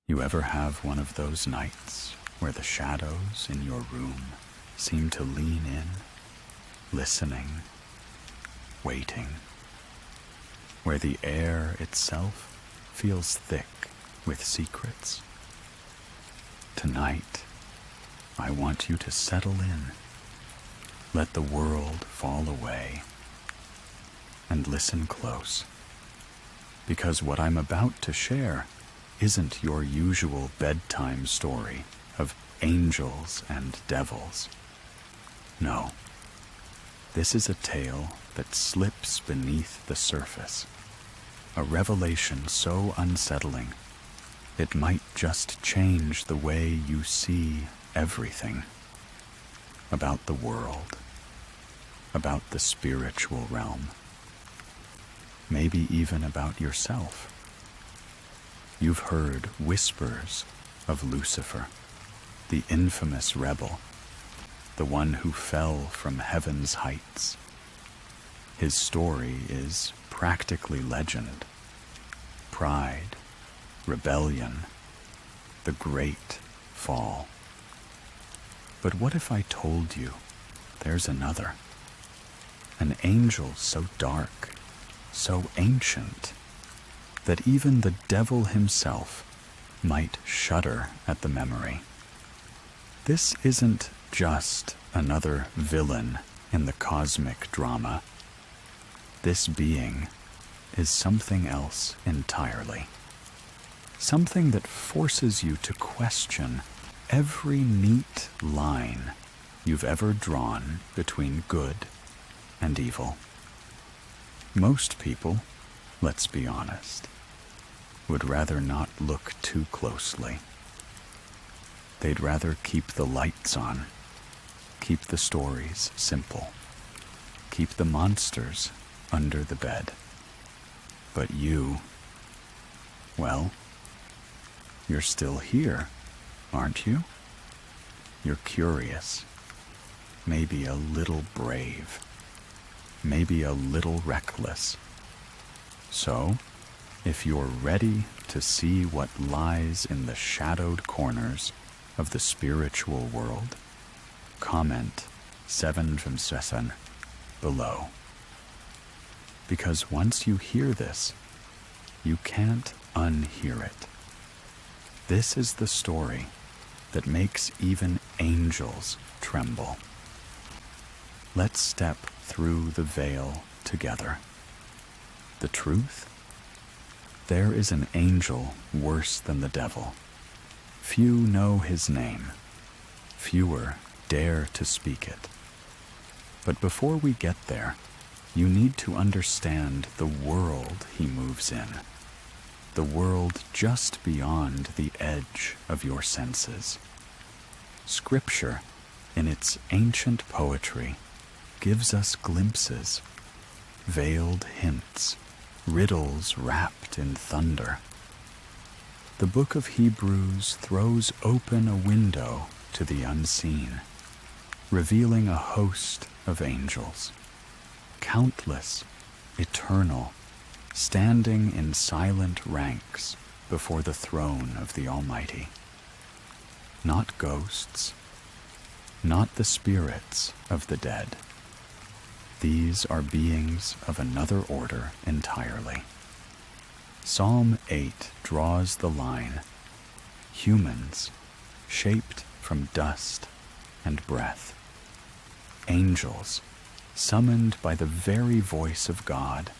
You ever have one of those nights where the shadows in your room seem to lean in, listening, waiting, where the air itself feels thick with secrets? Tonight, I want you to settle in, let the world fall away, and listen close, because what I'm about to share isn't your usual bedtime story of angels and devils. No, this is a tale that slips beneath the surface, a revelation so unsettling it might just change the way you see everything about the world, about the spiritual realm, maybe even about yourself. You've heard whispers of Lucifer, the infamous rebel, the one who fell from heaven's heights. His story is practically legend. Pride, rebellion, the great fall. But what if I told you there's another? An angel so dark, so ancient, that even the devil himself might shudder at the memory. This isn't just another villain in the cosmic drama. This being is something else entirely. Something that forces you to question every neat line you've ever drawn between good and evil. Most people, let's be honest, would rather not look too closely. They'd rather keep the lights on, keep the stories simple, keep the monsters under the bed. But you, well, you're still here, aren't you? You're curious, maybe a little brave, maybe a little reckless. So, if you're ready to see what lies in the shadowed corners of the spiritual world, comment 7 from 7 below. Because once you hear this, you can't unhear it. This is the story that makes even angels tremble. Let's step through the veil together. The truth? There is an angel worse than the devil. Few know his name. Fewer dare to speak it. But before we get there, you need to understand the world he moves in. The world just beyond the edge of your senses. Scripture, in its ancient poetry, gives us glimpses, veiled hints, riddles wrapped in thunder. The book of Hebrews throws open a window to the unseen, revealing a host of angels, countless, eternal, standing in silent ranks before the throne of the Almighty. Not ghosts, not the spirits of the dead. These are beings of another order entirely. Psalm 8 draws the line: humans, shaped from dust and breath. Angels, summoned by the very voice of God,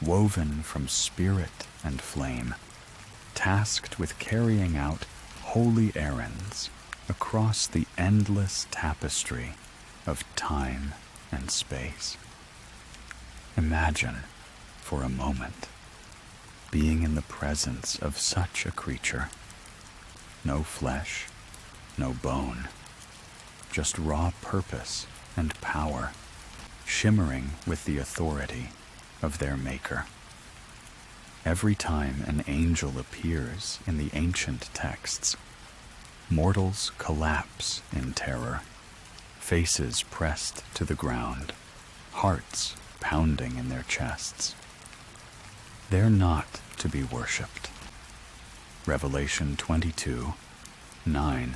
woven from spirit and flame, tasked with carrying out holy errands across the endless tapestry of time and space. Imagine, for a moment, being in the presence of such a creature. No flesh, no bone, just raw purpose and power, shimmering with the authority of their maker. Every time an angel appears in the ancient texts, mortals collapse in terror, faces pressed to the ground, hearts pounding in their chests. They're not to be worshipped. Revelation 22:9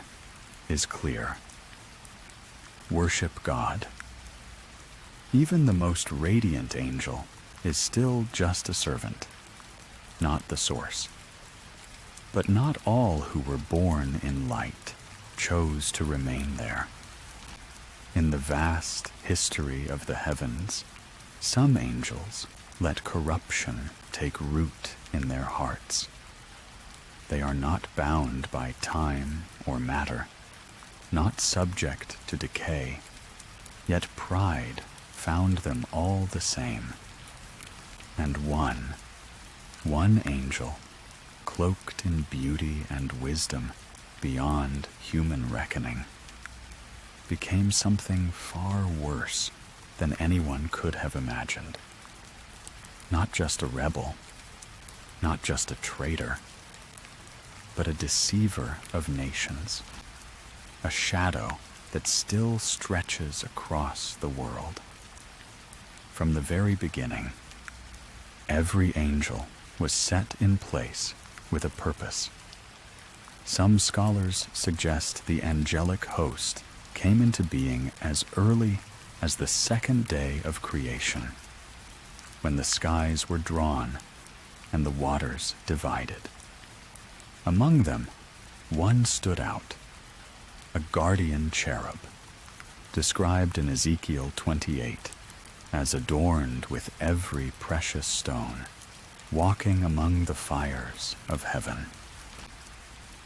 is clear. Worship God. Even the most radiant angel is still just a servant, not the source. But not all who were born in light chose to remain there. In the vast history of the heavens, some angels let corruption take root in their hearts. They are not bound by time or matter, not subject to decay, yet pride found them all the same. And one angel, cloaked in beauty and wisdom beyond human reckoning, became something far worse than anyone could have imagined. Not just a rebel, not just a traitor, but a deceiver of nations, a shadow that still stretches across the world. From the very beginning, every angel was set in place with a purpose. Some scholars suggest the angelic host came into being as early as the second day of creation, when the skies were drawn and the waters divided. Among them, one stood out, a guardian cherub, described in Ezekiel 28 as adorned with every precious stone, walking among the fires of heaven,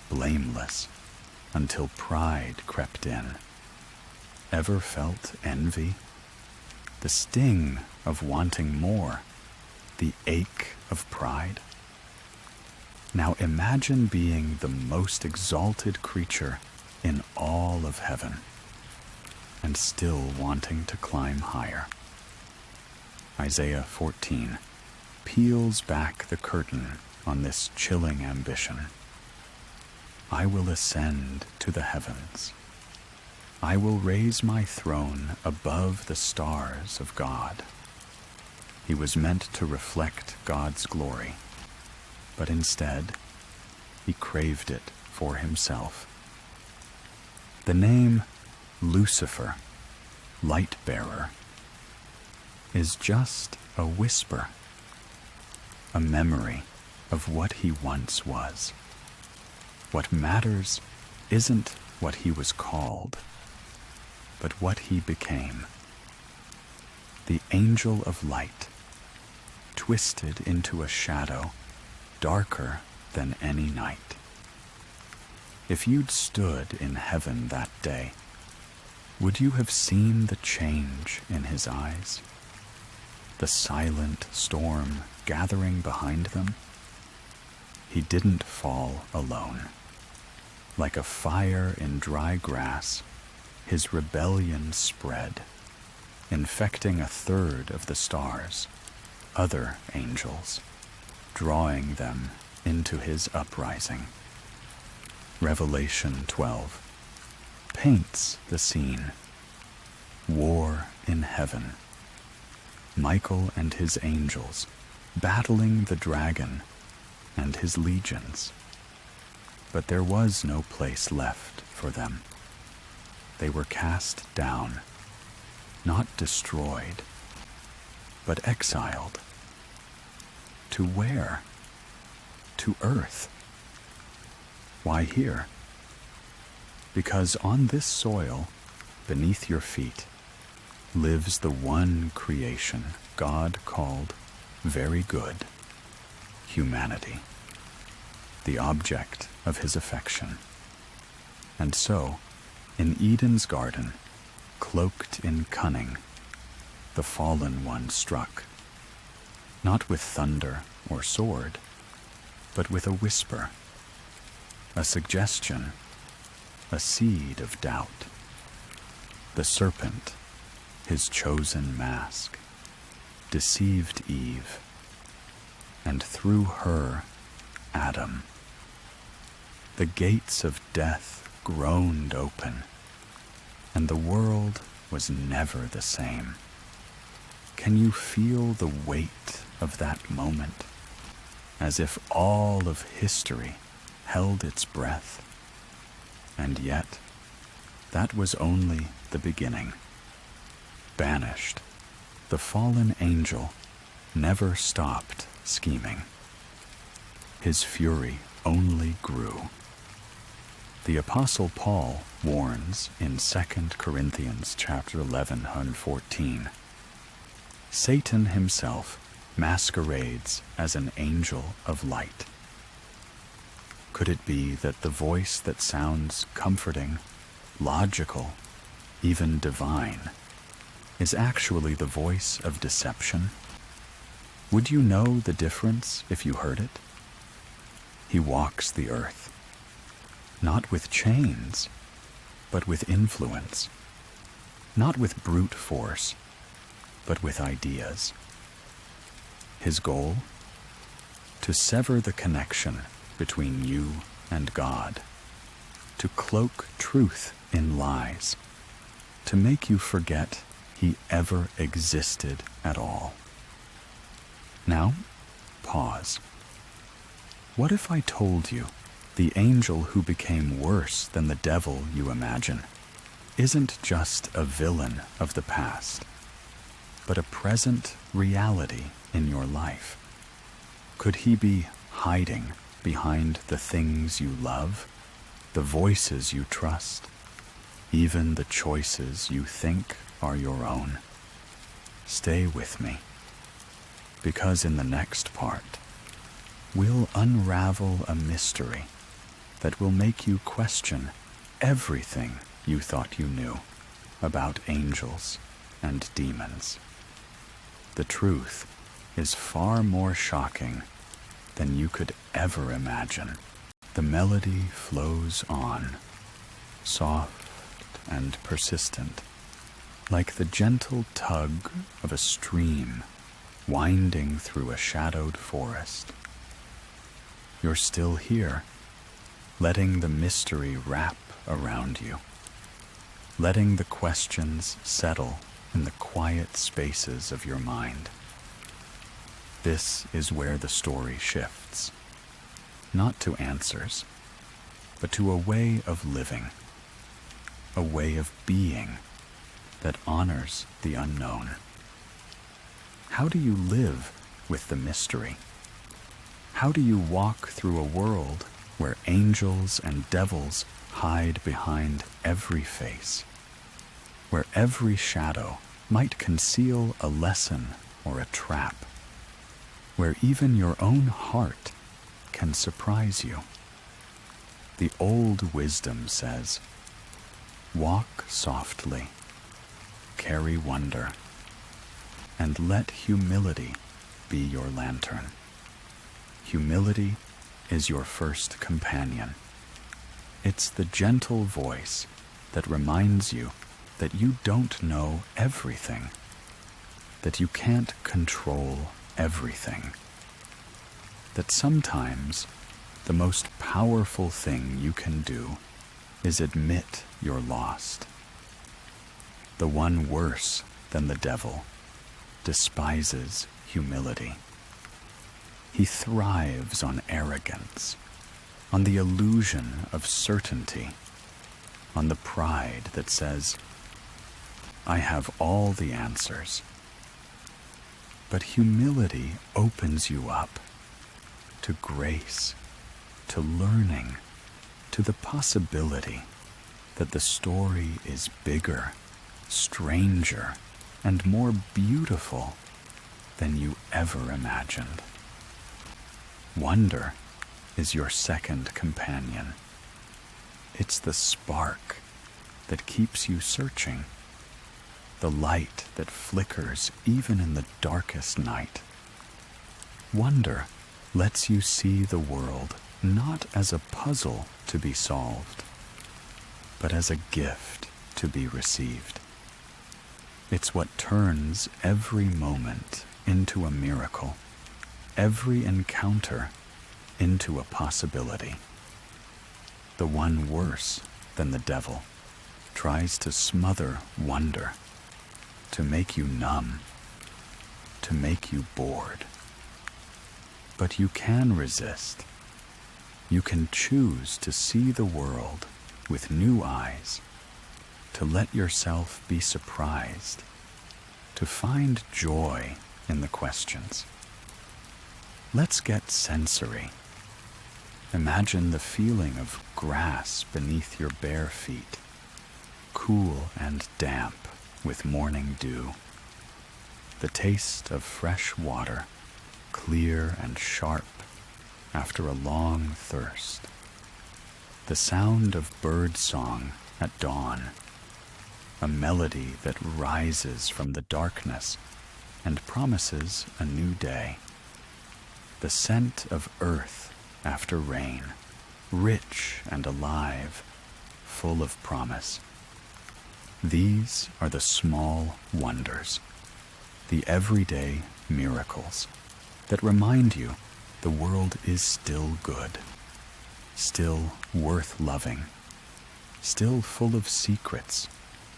blameless until pride crept in. Ever felt envy? The sting of wanting more, the ache of pride? Now imagine being the most exalted creature in all of heaven, and still wanting to climb higher. Isaiah 14 peels back the curtain on this chilling ambition. I will ascend to the heavens. I will raise my throne above the stars of God. He was meant to reflect God's glory, but instead, he craved it for himself. The name Lucifer, light bearer, is just a whisper, a memory of what he once was. What matters isn't what he was called, but what he became. The angel of light, twisted into a shadow darker than any night. If you'd stood in heaven that day, would you have seen the change in his eyes? The silent storm gathering behind them? He didn't fall alone. Like a fire in dry grass, his rebellion spread, infecting a third of the stars, other angels, drawing them into his uprising. Revelation 12 paints the scene. War in heaven. Michael and his angels battling the dragon and his legions. But there was no place left for them. They were cast down, not destroyed, but exiled. To where? To earth. Why here? Because on this soil, beneath your feet, lives the one creation God called very good, humanity, the object of his affection. And so, in Eden's garden, cloaked in cunning, the fallen one struck, not with thunder or sword, but with a whisper, a suggestion, a seed of doubt. The serpent, his chosen mask, deceived Eve, and through her, Adam. The gates of death groaned open, and the world was never the same. Can you feel the weight of that moment, as if all of history held its breath. And yet, that was only the beginning. Banished, the fallen angel never stopped scheming. His fury only grew. The Apostle Paul warns in 2 Corinthians chapter 11 and 14, Satan himself masquerades as an angel of light. Could it be that the voice that sounds comforting, logical, even divine, is actually the voice of deception? Would you know the difference if you heard it? He walks the earth, not with chains, but with influence, not with brute force, but with ideas. His goal? To sever the connection between you and God, to cloak truth in lies, to make you forget he ever existed at all. Now, pause. What if I told you the angel who became worse than the devil you imagine isn't just a villain of the past, but a present reality in your life? Could he be hiding behind the things you love, the voices you trust, even the choices you think are your own? Stay with me, because in the next part, we'll unravel a mystery that will make you question everything you thought you knew about angels and demons. The truth is far more shocking than you could ever imagine. The melody flows on, soft and persistent, like the gentle tug of a stream winding through a shadowed forest. You're still here, letting the mystery wrap around you, letting the questions settle in the quiet spaces of your mind. This is where the story shifts, not to answers, but to a way of living, a way of being that honors the unknown. How do you live with the mystery? How do you walk through a world where angels and devils hide behind every face, where every shadow might conceal a lesson or a trap, where even your own heart can surprise you? The old wisdom says, walk softly, carry wonder, and let humility be your lantern. Humility is your first companion. It's the gentle voice that reminds you that you don't know everything, that you can't control everything, that sometimes the most powerful thing you can do is admit you're lost. The one worse than the devil despises humility. He thrives on arrogance, on the illusion of certainty, on the pride that says, I have all the answers. But humility opens you up to grace, to learning, to the possibility that the story is bigger, stranger, and more beautiful than you ever imagined. Wonder is your second companion. It's the spark that keeps you searching, the light that flickers even in the darkest night. Wonder lets you see the world not as a puzzle to be solved, but as a gift to be received. It's what turns every moment into a miracle, every encounter into a possibility. The one worse than the devil tries to smother wonder, to make you numb, to make you bored. But you can resist. You can choose to see the world with new eyes, to let yourself be surprised, to find joy in the questions. Let's get sensory. Imagine the feeling of grass beneath your bare feet, cool and damp with morning dew. The taste of fresh water, clear and sharp after a long thirst. The sound of bird song at dawn, a melody that rises from the darkness and promises a new day. The scent of earth after rain, rich and alive, full of promise. These are the small wonders, the everyday miracles that remind you the world is still good, still worth loving, still full of secrets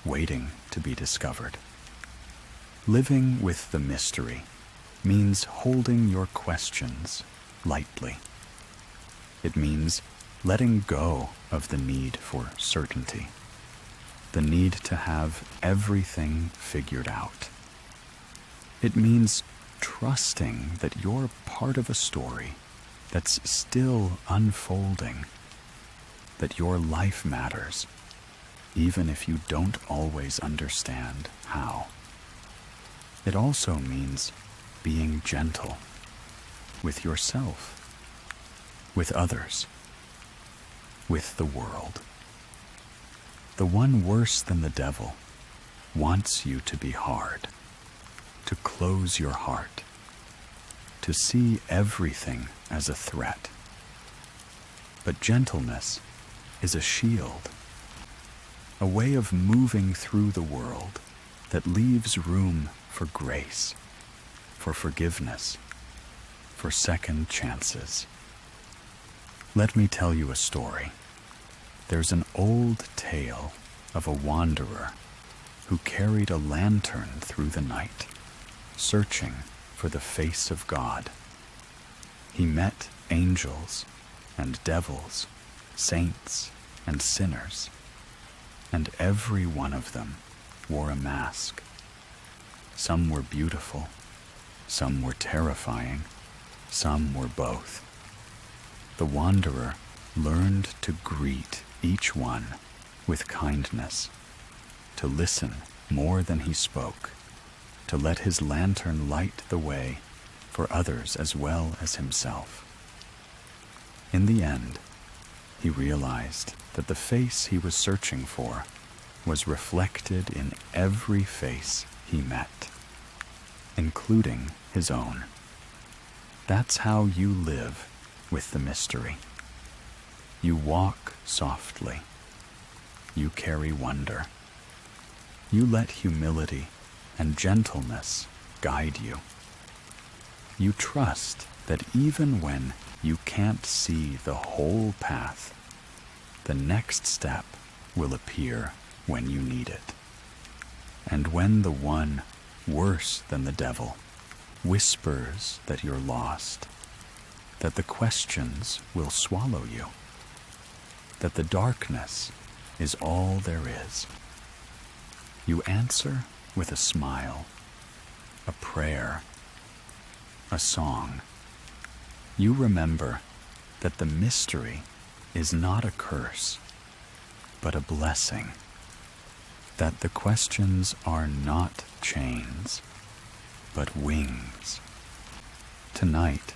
waiting to be discovered. Living with the mystery means holding your questions lightly. It means letting go of the need for certainty, the need to have everything figured out. It means trusting that you're part of a story that's still unfolding, that your life matters, even if you don't always understand how. It also means being gentle with yourself, with others, with the world. The one worse than the devil wants you to be hard, to close your heart, to see everything as a threat. But gentleness is a shield, a way of moving through the world that leaves room for grace, for forgiveness, for second chances. Let me tell you a story. There's an old tale of a wanderer who carried a lantern through the night, searching for the face of God. He met angels and devils, saints and sinners, and every one of them wore a mask. Some were beautiful, some were terrifying, some were both. The wanderer learned to greet each one with kindness, to listen more than he spoke, to let his lantern light the way for others as well as himself. In the end, he realized that the face he was searching for was reflected in every face he met, including his own. That's how you live with the mystery. You walk softly. You carry wonder. You let humility and gentleness guide you. You trust that even when you can't see the whole path, the next step will appear when you need it. And when the one worse than the devil whispers that you're lost, that the questions will swallow you, that the darkness is all there is, you answer with a smile, a prayer, a song. You remember that the mystery is not a curse, but a blessing, that the questions are not chains, but wings. Tonight,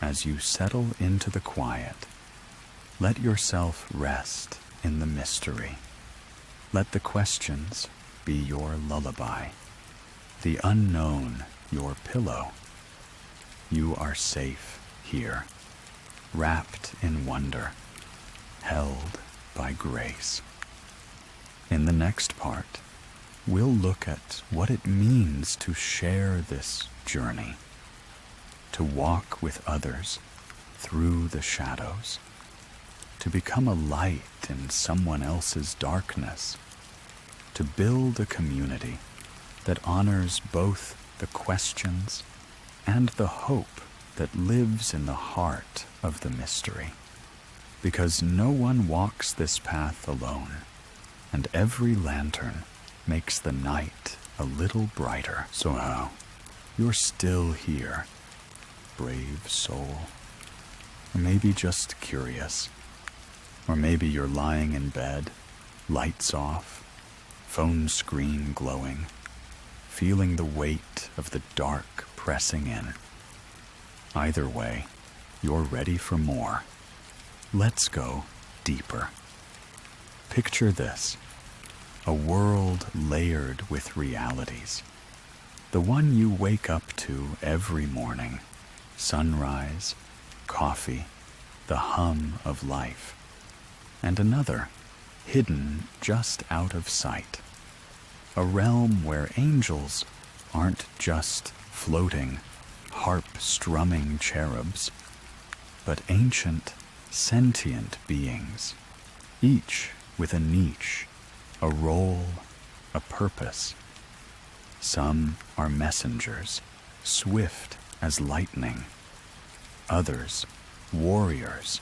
as you settle into the quiet, let yourself rest in the mystery. Let the questions be your lullaby, the unknown your pillow. You are safe here, wrapped in wonder, held by grace. In the next part, we'll look at what it means to share this journey, to walk with others through the shadows, to become a light in someone else's darkness, to build a community that honors both the questions and the hope that lives in the heart of the mystery. because no one walks this path alone, and every lantern makes the night a little brighter. So now, you're still here, brave soul. Or maybe just curious. Or maybe you're lying in bed, lights off, phone screen glowing, feeling the weight of the dark pressing in. Either way, you're ready for more. Let's go deeper. Picture this, a world layered with realities. The one you wake up to every morning, sunrise, coffee, the hum of life. And another, hidden just out of sight. A realm where angels aren't just floating, harp-strumming cherubs, but ancient, sentient beings, each with a niche, a role, a purpose. Some are messengers, swift as lightning. Others, warriors,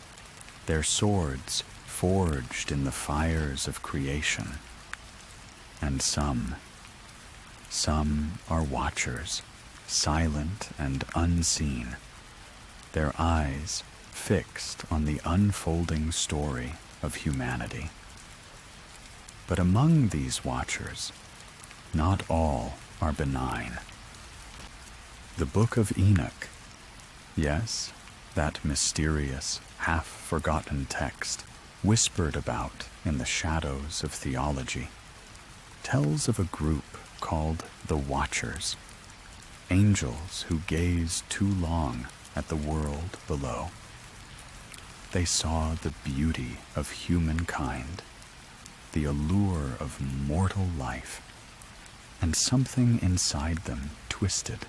their swords forged in the fires of creation. And some are watchers, silent and unseen, their eyes fixed on the unfolding story of humanity. But among these watchers, not all are benign. The Book of Enoch, yes, that mysterious, half-forgotten text whispered about in the shadows of theology, tells of a group called the Watchers, angels who gaze too long at the world below. They saw the beauty of humankind, the allure of mortal life, and something inside them twisted.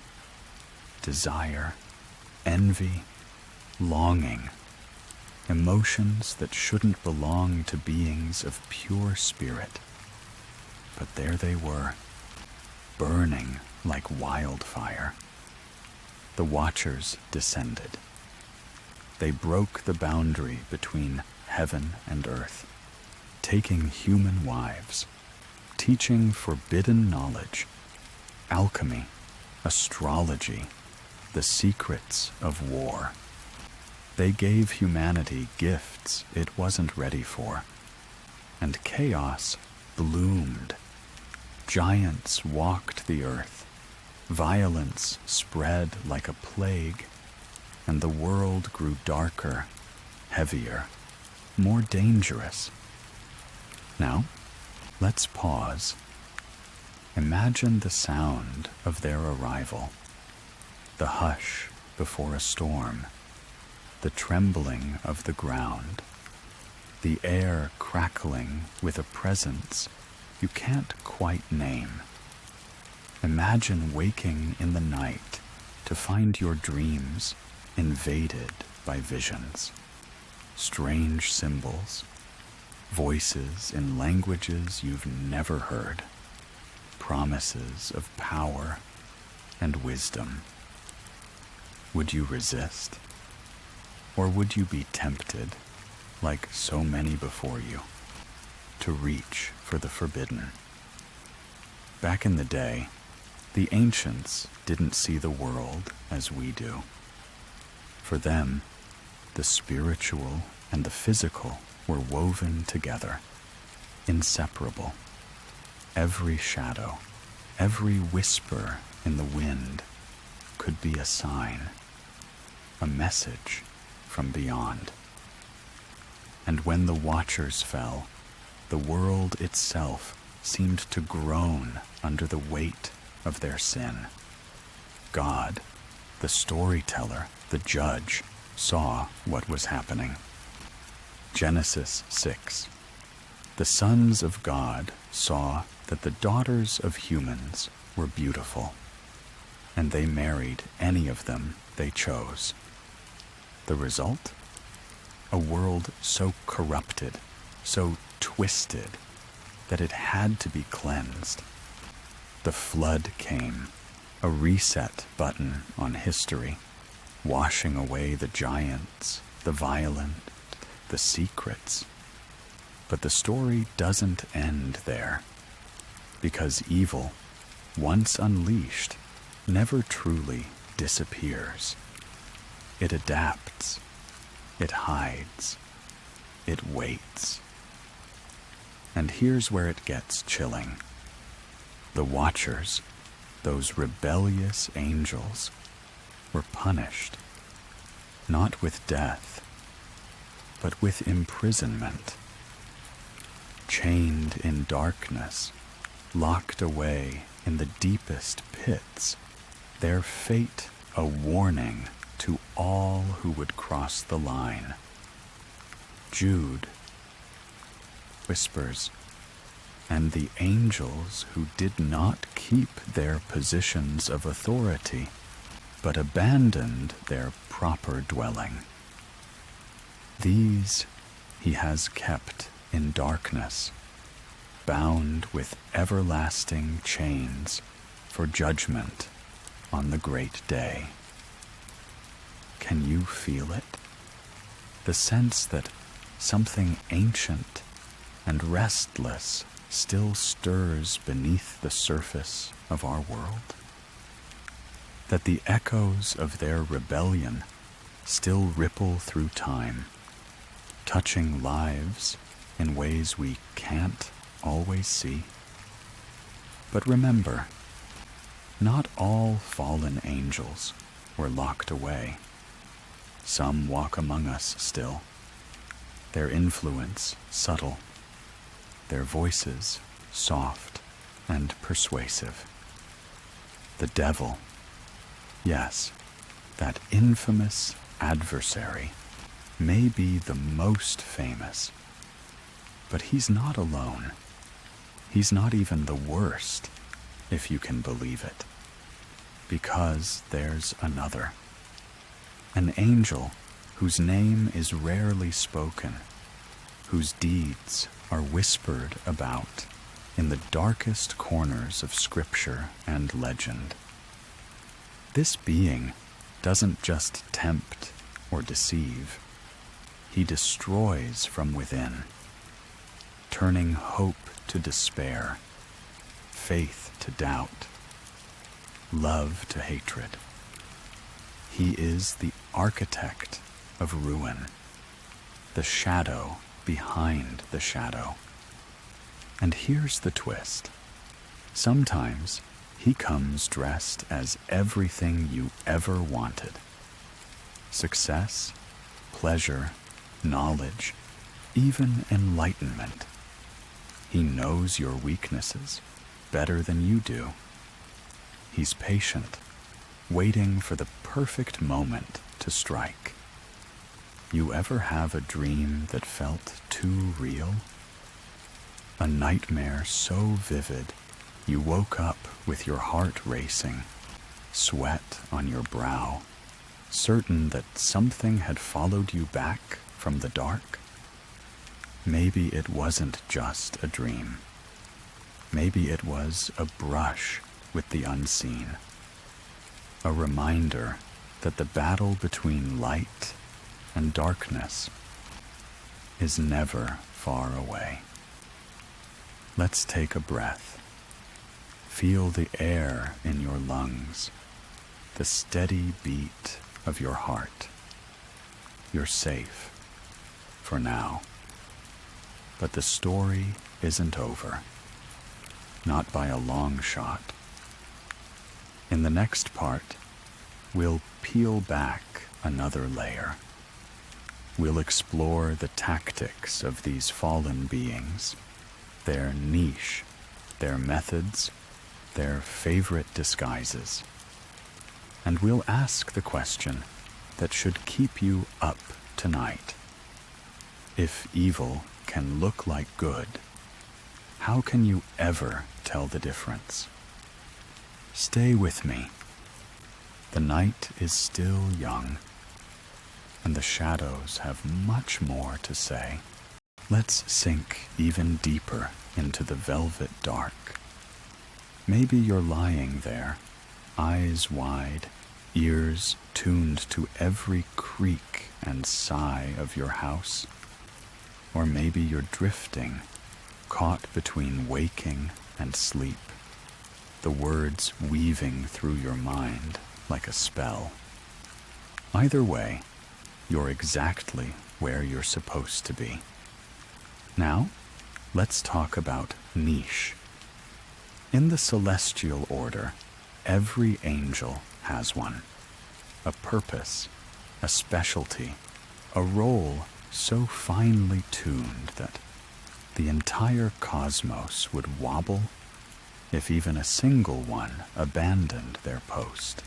Desire, envy, longing, emotions that shouldn't belong to beings of pure spirit. But there they were, burning like wildfire. The Watchers descended. They broke the boundary between heaven and earth, taking human wives, teaching forbidden knowledge, alchemy, astrology, the secrets of war. They gave humanity gifts it wasn't ready for, and chaos bloomed. Giants walked the earth, violence spread like a plague, and the world grew darker, heavier, more dangerous. Now, let's pause. Imagine the sound of their arrival, the hush before a storm, the trembling of the ground, the air crackling with a presence you can't quite name. Imagine waking in the night to find your dreams invaded by visions, strange symbols, voices in languages you've never heard, promises of power and wisdom. Would you resist? Or would you be tempted, like so many before you, to reach for the forbidden? Back in the day, the ancients didn't see the world as we do. For them, the spiritual and the physical were woven together, inseparable. Every shadow, every whisper in the wind could be a sign, a message from beyond. And when the Watchers fell, the world itself seemed to groan under the weight of their sin. God, the storyteller, the judge, saw what was happening. Genesis 6. The sons of God saw that the daughters of humans were beautiful, and they married any of them they chose. The result? A world so corrupted, so twisted, that it had to be cleansed. The flood came, a reset button on history, washing away the giants, the violent, the secrets. But the story doesn't end there, because evil, once unleashed, never truly disappears. It adapts, it hides, it waits. And here's where it gets chilling. The Watchers, those rebellious angels, were punished, not with death, but with imprisonment. Chained in darkness, locked away in the deepest pits, their fate a warning to all who would cross the line. Jude whispers, and the angels who did not keep their positions of authority, but abandoned their proper dwelling. These he has kept in darkness, bound with everlasting chains for judgment on the great day. Can you feel it? The sense that something ancient and restless still stirs beneath the surface of our world? That the echoes of their rebellion still ripple through time, touching lives in ways we can't always see? But remember, not all fallen angels were locked away. Some walk among us still, their influence subtle, their voices soft and persuasive. The devil, yes, that infamous adversary, may be the most famous, but he's not alone. He's not even the worst, if you can believe it, because there's another. An angel whose name is rarely spoken, whose deeds are whispered about in the darkest corners of scripture and legend. This being doesn't just tempt or deceive. He destroys from within, turning hope to despair, faith to doubt, love to hatred. He is the architect of ruin, the shadow behind the shadow. And here's the twist. Sometimes he comes dressed as everything you ever wanted. Success, pleasure, knowledge, even enlightenment. He knows your weaknesses better than you do. He's patient, waiting for the perfect moment to strike. You ever have a dream that felt too real? A nightmare so vivid, you woke up with your heart racing, sweat on your brow, certain that something had followed you back from the dark? Maybe it wasn't just a dream. Maybe it was a brush with the unseen, a reminder that the battle between light and darkness is never far away. Let's take a breath. Feel the air in your lungs, the steady beat of your heart. You're safe for now. But the story isn't over. Not by a long shot. In the next part, we'll peel back another layer. We'll explore the tactics of these fallen beings, their niche, their methods, their favorite disguises. And we'll ask the question that should keep you up tonight. If evil can look like good, how can you ever tell the difference? Stay with me. The night is still young, and the shadows have much more to say. Let's sink even deeper into the velvet dark. Maybe you're lying there, eyes wide, ears tuned to every creak and sigh of your house, Or maybe you're drifting, caught between waking and sleep, the words weaving through your mind like a spell. Either way, you're exactly where you're supposed to be. Now, let's talk about niche. In the celestial order, every angel has one. A purpose, a specialty, a role so finely tuned that the entire cosmos would wobble if even a single one abandoned their post.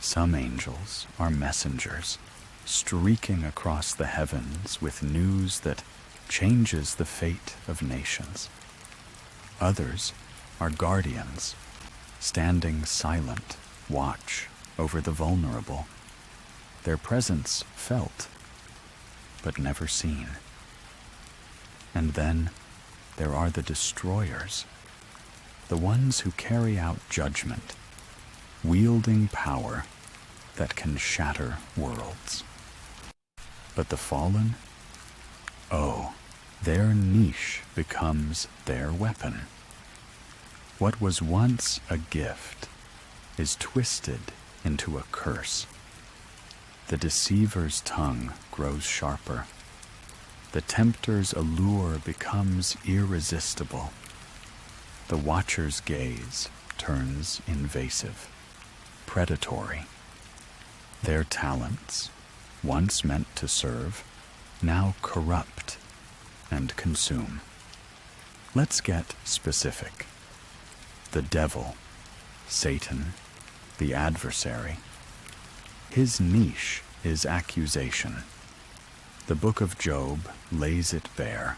Some angels are messengers, streaking across the heavens with news that changes the fate of nations. Others are guardians, standing silent watch over the vulnerable, their presence felt but never seen. And then there are the destroyers, the ones who carry out judgment, wielding power that can shatter worlds. But the fallen? Oh, their niche becomes their weapon. What was once a gift is twisted into a curse. The deceiver's tongue grows sharper. The tempter's allure becomes irresistible. The watcher's gaze turns invasive, predatory. Their talents, once meant to serve, now corrupt and consume. Let's get specific. The devil, Satan, the adversary. His niche is accusation. The book of Job lays it bare.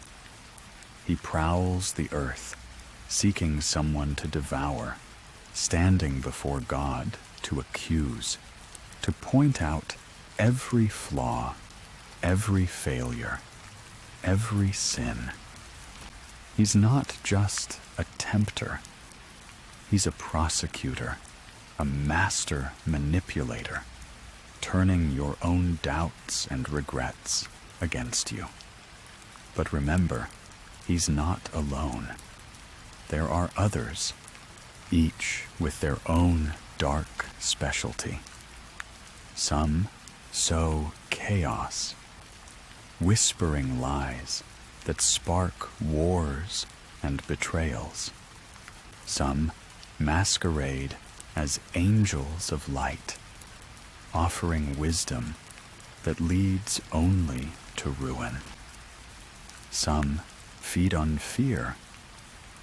He prowls the earth, seeking someone to devour, standing before God to accuse, to point out every flaw, every failure, every sin. He's not just a tempter. He's a prosecutor, a master manipulator, turning your own doubts and regrets against you. But remember, he's not alone. There are others, each with their own dark specialty. Some sow chaos, whispering lies that spark wars and betrayals. Some masquerade as angels of light, offering wisdom that leads only to ruin. Some feed on fear,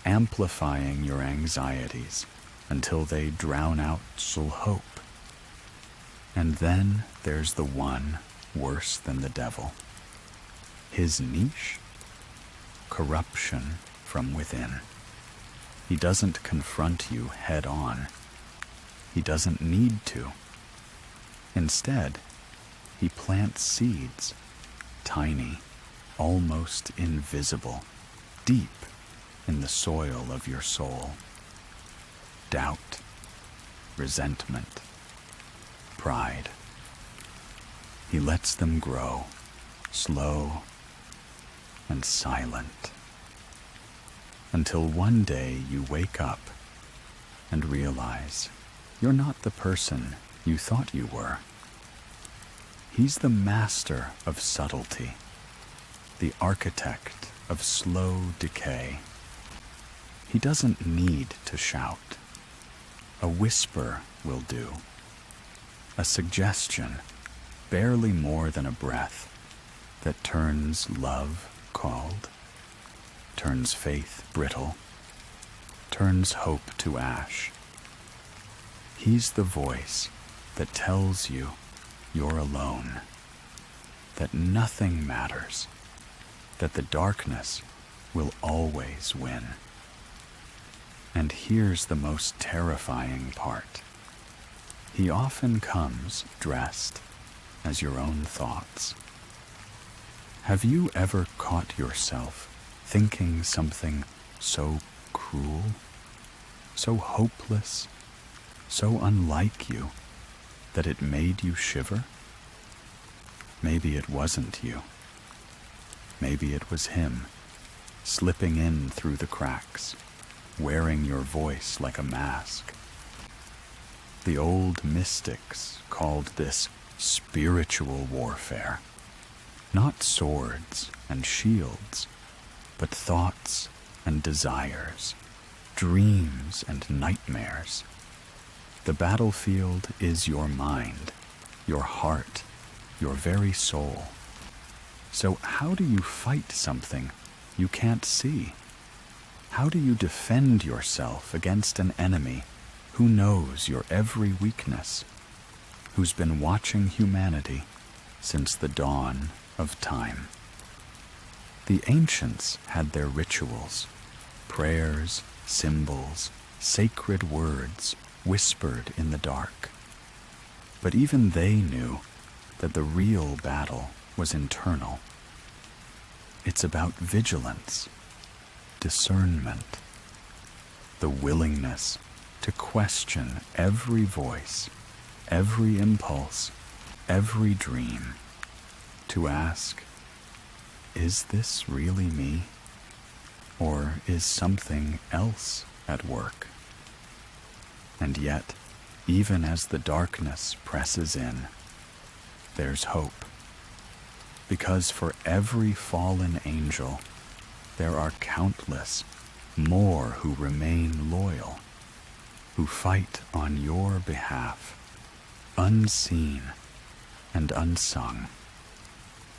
amplifying your anxieties until they drown out all hope. And then there's the one worse than the devil. His niche? Corruption from within. He doesn't confront you head on. He doesn't need to. Instead, he plants seeds, tiny, almost invisible, deep in the soil of your soul. Doubt, resentment, pride. He lets them grow, slow and silent, until one day you wake up and realize you're not the person you thought you were. He's the master of subtlety, the architect of slow decay. He doesn't need to shout. A whisper will do. A suggestion, barely more than a breath, that turns love cold, turns faith brittle, turns hope to ash. He's the voice that tells you you're alone, that nothing matters, that the darkness will always win. And here's the most terrifying part. He often comes dressed as your own thoughts. Have you ever caught yourself thinking something so cruel, so hopeless, so unlike you, that it made you shiver? Maybe it wasn't you. Maybe it was him, slipping in through the cracks, wearing your voice like a mask. The old mystics called this spiritual warfare, not swords and shields, but thoughts and desires, dreams and nightmares. The battlefield is your mind, your heart, your very soul. So how do you fight something you can't see? How do you defend yourself against an enemy who knows your every weakness, who's been watching humanity since the dawn of time? The ancients had their rituals, prayers, symbols, sacred words whispered in the dark. But even they knew that the real battle was internal. It's about vigilance, discernment, the willingness to question every voice, every impulse, every dream, to ask, is this really me? Or is something else at work? And yet, even as the darkness presses in, there's hope. Because for every fallen angel, there are countless more who remain loyal, who fight on your behalf, unseen and unsung.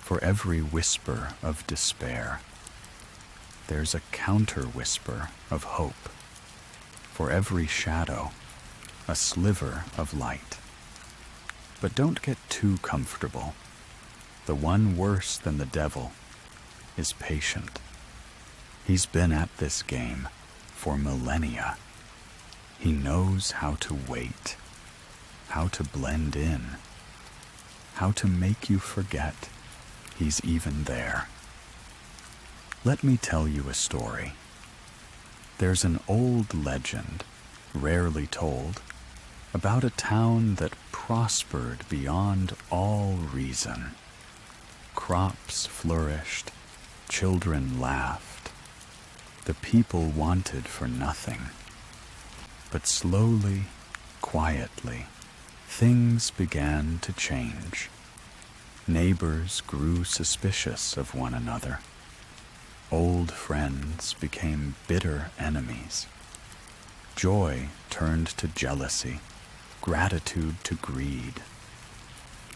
For every whisper of despair, there's a counter-whisper of hope. For every shadow, a sliver of light. But don't get too comfortable. The one worse than the devil is patient. He's been at this game for millennia. He knows how to wait, how to blend in, how to make you forget he's even there. Let me tell you a story. There's an old legend, rarely told, about a town that prospered beyond all reason. Crops flourished, children laughed. The people wanted for nothing. But slowly, quietly, things began to change. Neighbors grew suspicious of one another. Old friends became bitter enemies. Joy turned to jealousy, gratitude to greed.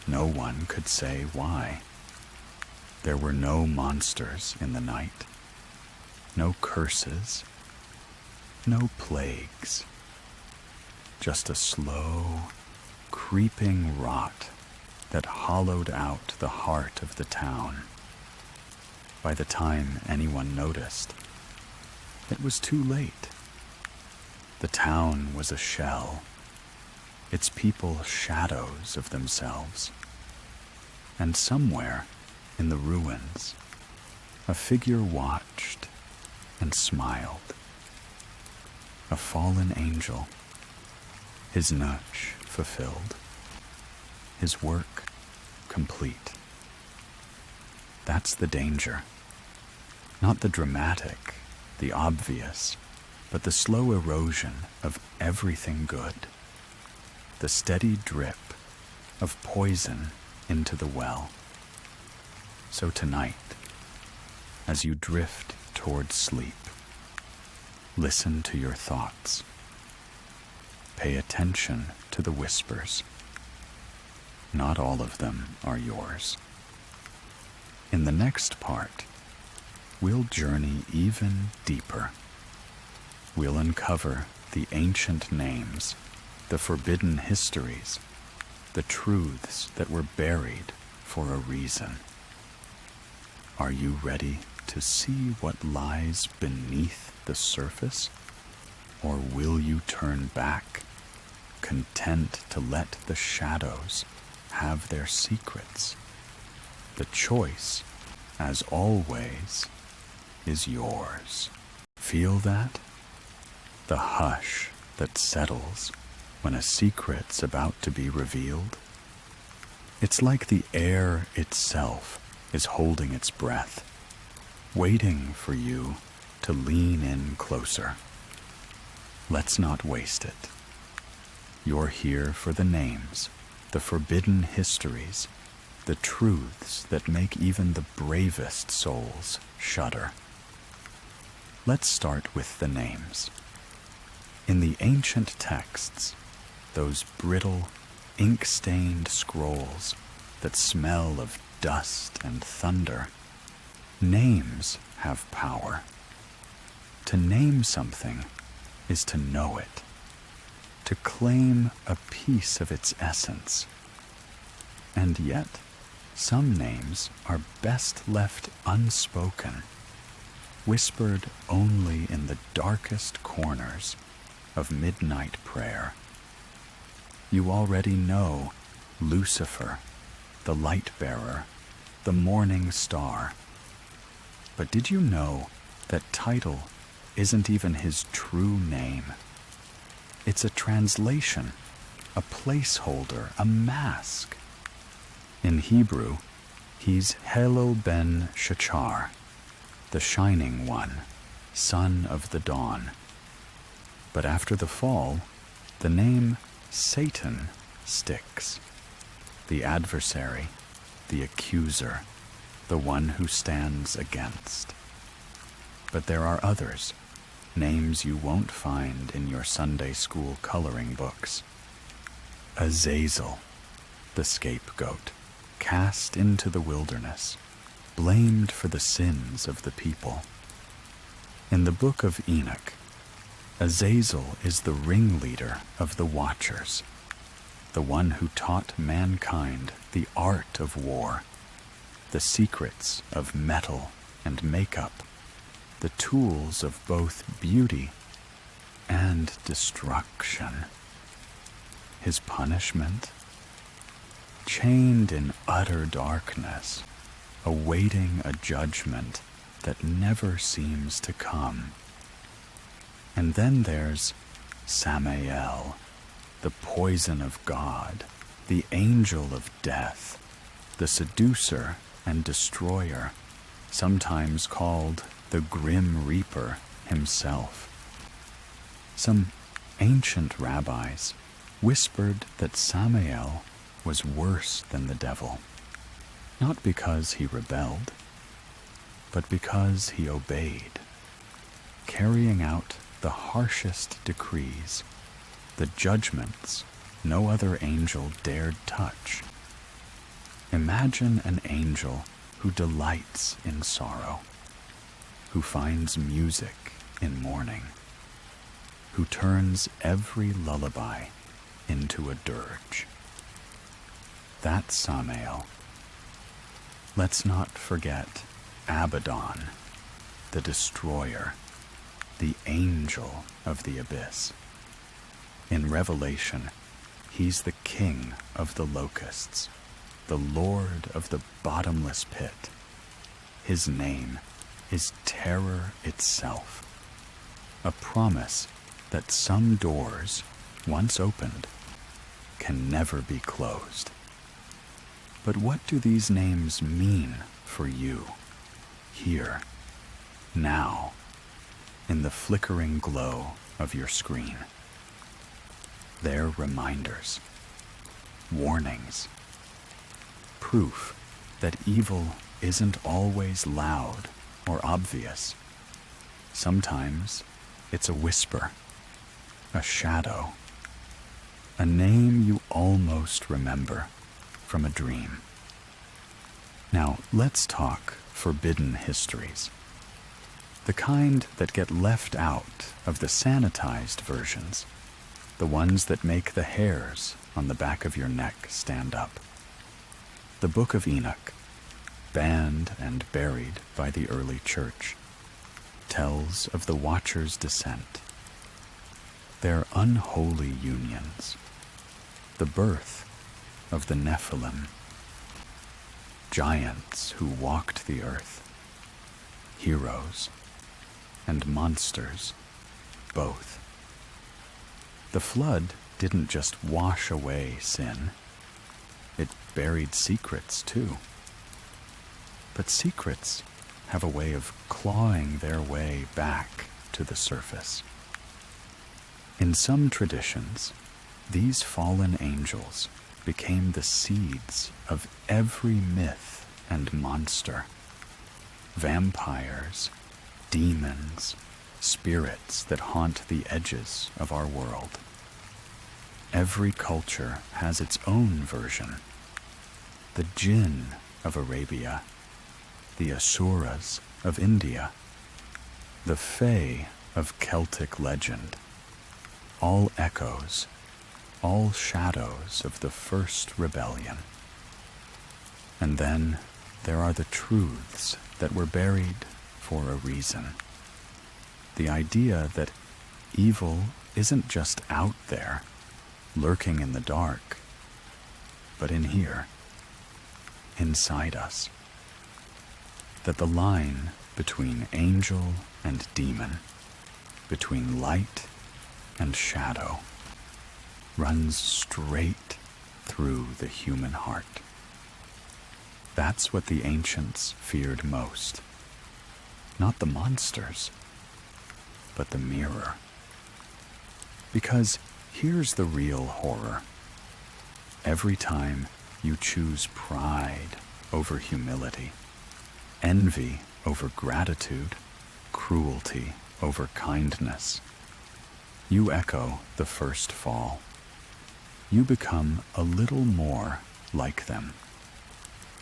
No one could say why. There were no monsters in the night, no curses, no plagues. Just a slow, creeping rot that hollowed out the heart of the town. By the time anyone noticed, it was too late. The town was a shell, its people shadows of themselves. And somewhere in the ruins, a figure watched and smiled. A fallen angel, his nudge fulfilled, his work complete. That's the danger. Not the dramatic, the obvious, but the slow erosion of everything good. The steady drip of poison into the well. So tonight, as you drift toward sleep, listen to your thoughts. Pay attention to the whispers. Not all of them are yours. In the next part, we'll journey even deeper. We'll uncover the ancient names, the forbidden histories, the truths that were buried for a reason. Are you ready to see what lies beneath the surface? Or will you turn back, content to let the shadows have their secrets? The choice, as always, is yours. Feel that? The hush that settles when a secret's about to be revealed. It's like the air itself is holding its breath, waiting for you to lean in closer. Let's not waste it. You're here for the names, the forbidden histories, the truths that make even the bravest souls shudder. Let's start with the names. In the ancient texts, those brittle, ink-stained scrolls that smell of dust and thunder, names have power. To name something is to know it, to claim a piece of its essence. And yet, some names are best left unspoken, whispered only in the darkest corners of midnight prayer. You already know Lucifer, the light bearer, the morning star. But did you know that title isn't even his true name? It's a translation, a placeholder, a mask. In Hebrew, he's Helel ben Shachar, the shining one, son of the dawn. But after the fall, the name Satan sticks. The adversary, the accuser, the one who stands against. But there are others, names you won't find in your Sunday school coloring books. Azazel, the scapegoat, cast into the wilderness, blamed for the sins of the people. In the book of Enoch, Azazel is the ringleader of the Watchers, the one who taught mankind the art of war, the secrets of metal and makeup, the tools of both beauty and destruction. His punishment? Chained in utter darkness, awaiting a judgment that never seems to come. And then there's Samael, the poison of God, the angel of death, the seducer and destroyer, sometimes called the Grim Reaper himself. Some ancient rabbis whispered that Samael was worse than the devil, not because he rebelled, but because he obeyed, carrying out the harshest decrees, the judgments no other angel dared touch. Imagine an angel who delights in sorrow, who finds music in mourning, who turns every lullaby into a dirge. That's Samael. Let's not forget Abaddon, the destroyer, the angel of the abyss. In Revelation, he's the king of the locusts, the lord of the bottomless pit. His name is terror itself, a promise that some doors, once opened, can never be closed. But what do these names mean for you, here, now, in the flickering glow of your screen? They're reminders, warnings, proof that evil isn't always loud or obvious. Sometimes it's a whisper, a shadow, a name you almost remember from a dream. Now, let's talk forbidden histories. The kind that get left out of the sanitized versions, the ones that make the hairs on the back of your neck stand up. The Book of Enoch, banned and buried by the early church, tells of the Watcher's descent. Their unholy unions, the birth of the Nephilim, giants who walked the earth, heroes and monsters, both. The flood didn't just wash away sin, it buried secrets too. But secrets have a way of clawing their way back to the surface. In some traditions, these fallen angels became the seeds of every myth and monster. Vampires, demons, spirits that haunt the edges of our world. Every culture has its own version. The jinn of Arabia, the asuras of India, the fae of Celtic legend, all echoes, all shadows of the first rebellion. And then there are the truths that were buried for a reason. The idea that evil isn't just out there, lurking in the dark, but in here, inside us. That the line between angel and demon, between light and shadow, runs straight through the human heart. That's what the ancients feared most. Not the monsters, but the mirror. Because here's the real horror. Every time you choose pride over humility, envy over gratitude, cruelty over kindness, you echo the first fall. You become a little more like them.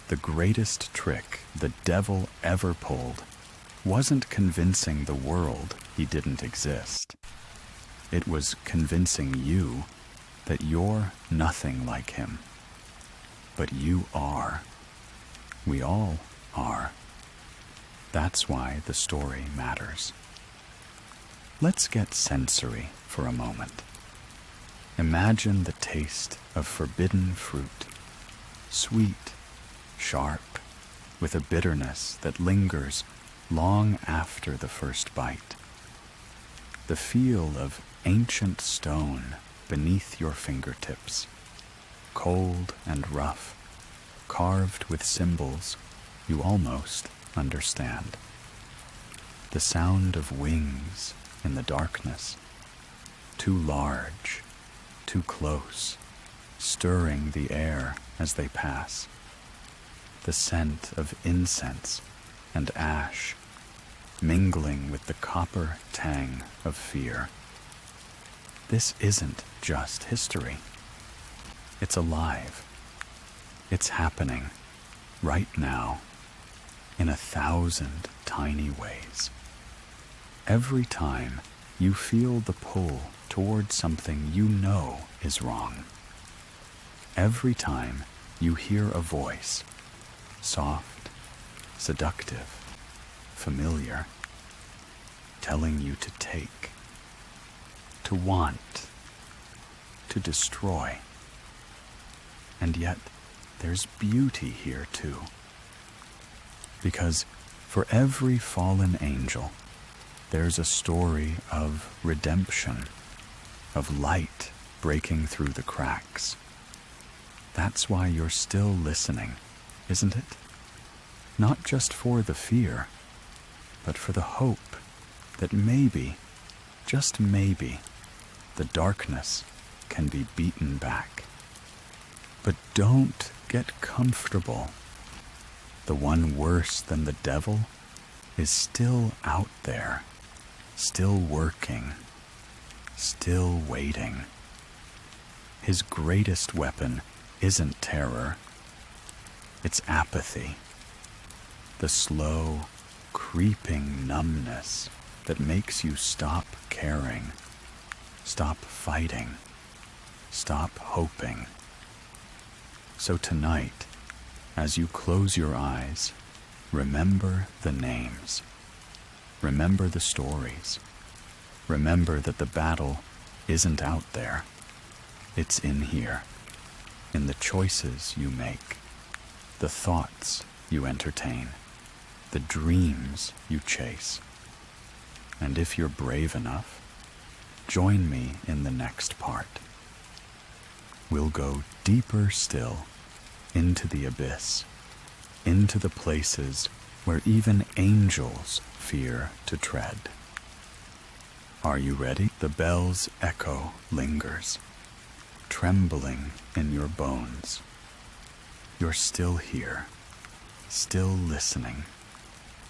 The greatest trick the devil ever pulled wasn't convincing the world he didn't exist. It was convincing you that you're nothing like him. But you are. We all are. That's why the story matters. Let's get sensory for a moment. Imagine the taste of forbidden fruit. Sweet, sharp, with a bitterness that lingers long after the first bite. The feel of ancient stone beneath your fingertips, cold and rough, carved with symbols you almost understand. The sound of wings in the darkness, too large, too close, stirring the air as they pass. The scent of incense and ash, mingling with the copper tang of fear. This isn't just history. It's alive. It's happening right now in 1,000 tiny ways. Every time you feel the pull toward something you know is wrong. Every time you hear a voice, soft, seductive, familiar, telling you to take, to want, to destroy. And yet, there's beauty here too. Because for every fallen angel, there's a story of redemption, of light breaking through the cracks. That's why you're still listening, isn't it? Not just for the fear, but for the hope that maybe, just maybe, the darkness can be beaten back. But don't get comfortable. The one worse than the devil is still out there, still working, still waiting. His greatest weapon isn't terror, it's apathy. The slow, creeping numbness that makes you stop caring, stop fighting, stop hoping. So tonight, as you close your eyes, remember the names. Remember the stories. Remember that the battle isn't out there. It's in here, in the choices you make, the thoughts you entertain, the dreams you chase. And if you're brave enough, join me in the next part. We'll go deeper still into the abyss, into the places where even angels fear to tread. Are you ready? The bell's echo lingers, trembling in your bones. You're still here, still listening,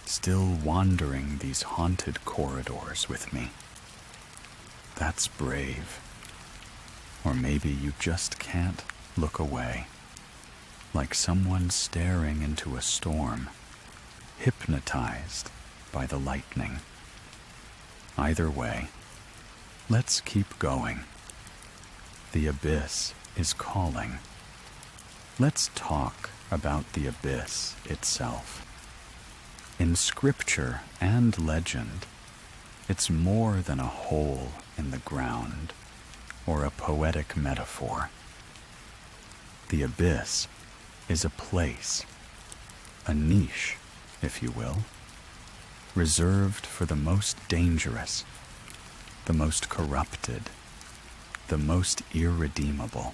still wandering these haunted corridors with me. That's brave. Or maybe you just can't look away, like someone staring into a storm, hypnotized by the lightning. Either way, let's keep going. The abyss is calling. Let's talk about the abyss itself. In scripture and legend, it's more than a hole in the ground or a poetic metaphor. The abyss is a place, a niche, if you will, reserved for the most dangerous, the most corrupted, the most irredeemable.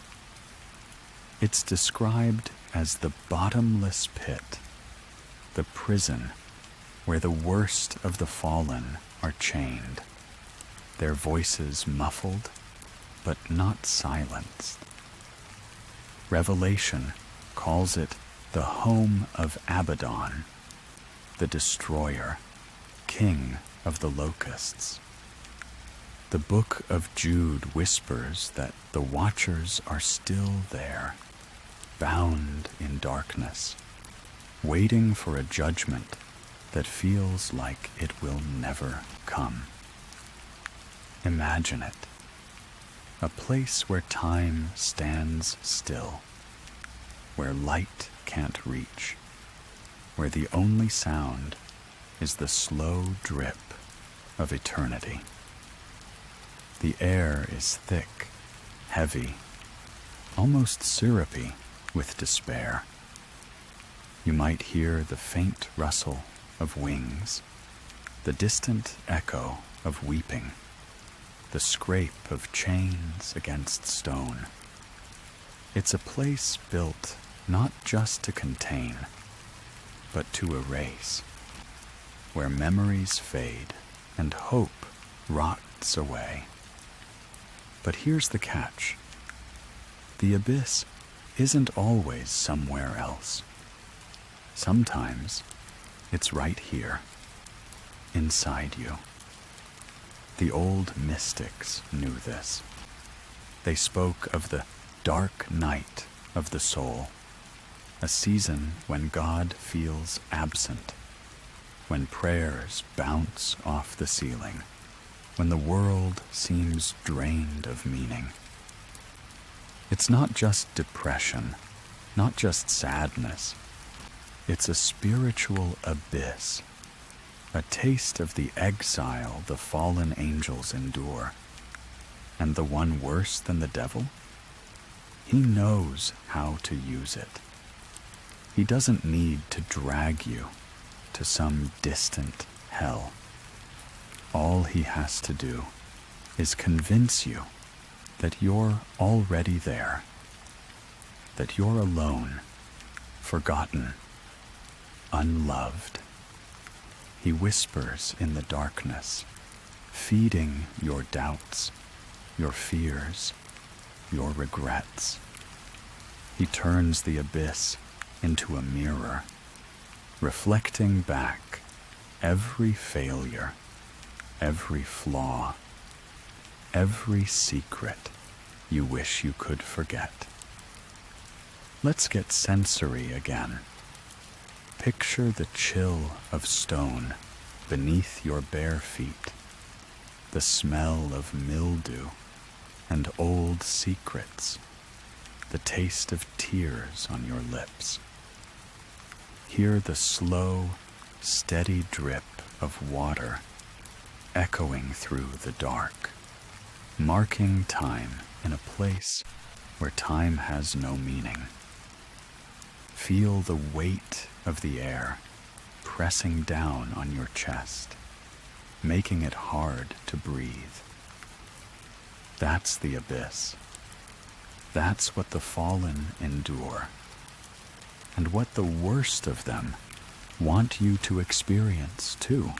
It's described as the bottomless pit, the prison where the worst of the fallen are chained, their voices muffled but not silenced. Revelation calls it the home of Abaddon, the destroyer, king of the locusts. The book of Jude whispers that the watchers are still there, bound in darkness, waiting for a judgment that feels like it will never come. Imagine it, a place where time stands still, where light can't reach, where the only sound is the slow drip of eternity. The air is thick, heavy, almost syrupy with despair. You might hear the faint rustle of wings, the distant echo of weeping, the scrape of chains against stone. It's a place built not just to contain, but to erase, where memories fade and hope rots away. But here's the catch. The abyss isn't always somewhere else. Sometimes it's right here, inside you. The old mystics knew this. They spoke of the dark night of the soul, a season when God feels absent, when prayers bounce off the ceiling, when the world seems drained of meaning. It's not just depression, not just sadness. It's a spiritual abyss, a taste of the exile the fallen angels endure. And the one worse than the devil? He knows how to use it. He doesn't need to drag you to some distant hell. All he has to do is convince you that you're already there, that you're alone, forgotten, unloved. He whispers in the darkness, feeding your doubts, your fears, your regrets. He turns the abyss into a mirror, reflecting back every failure, every flaw, every secret you wish you could forget. Let's get sensory again. Picture the chill of stone beneath your bare feet, the smell of mildew and old secrets, the taste of tears on your lips. Hear the slow, steady drip of water echoing through the dark, marking time in a place where time has no meaning. Feel the weight of the air pressing down on your chest, making it hard to breathe. That's the abyss. That's what the fallen endure, and what the worst of them want you to experience too.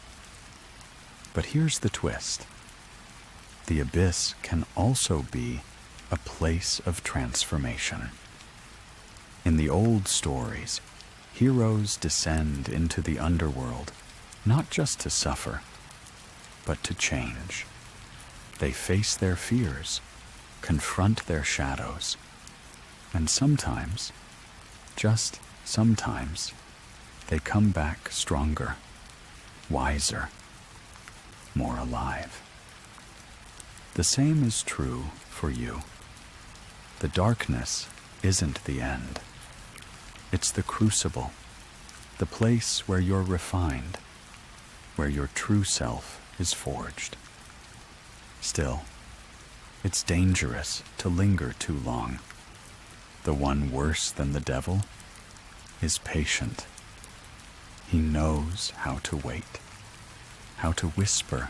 But here's the twist. The abyss can also be a place of transformation. In the old stories, heroes descend into the underworld not just to suffer, but to change. They face their fears, confront their shadows, and sometimes, just sometimes, they come back stronger, wiser, more alive. The same is true for you. The darkness isn't the end. It's the crucible, the place where you're refined, where your true self is forged. Still, it's dangerous to linger too long. The one worse than the devil is patient. He knows how to wait, how to whisper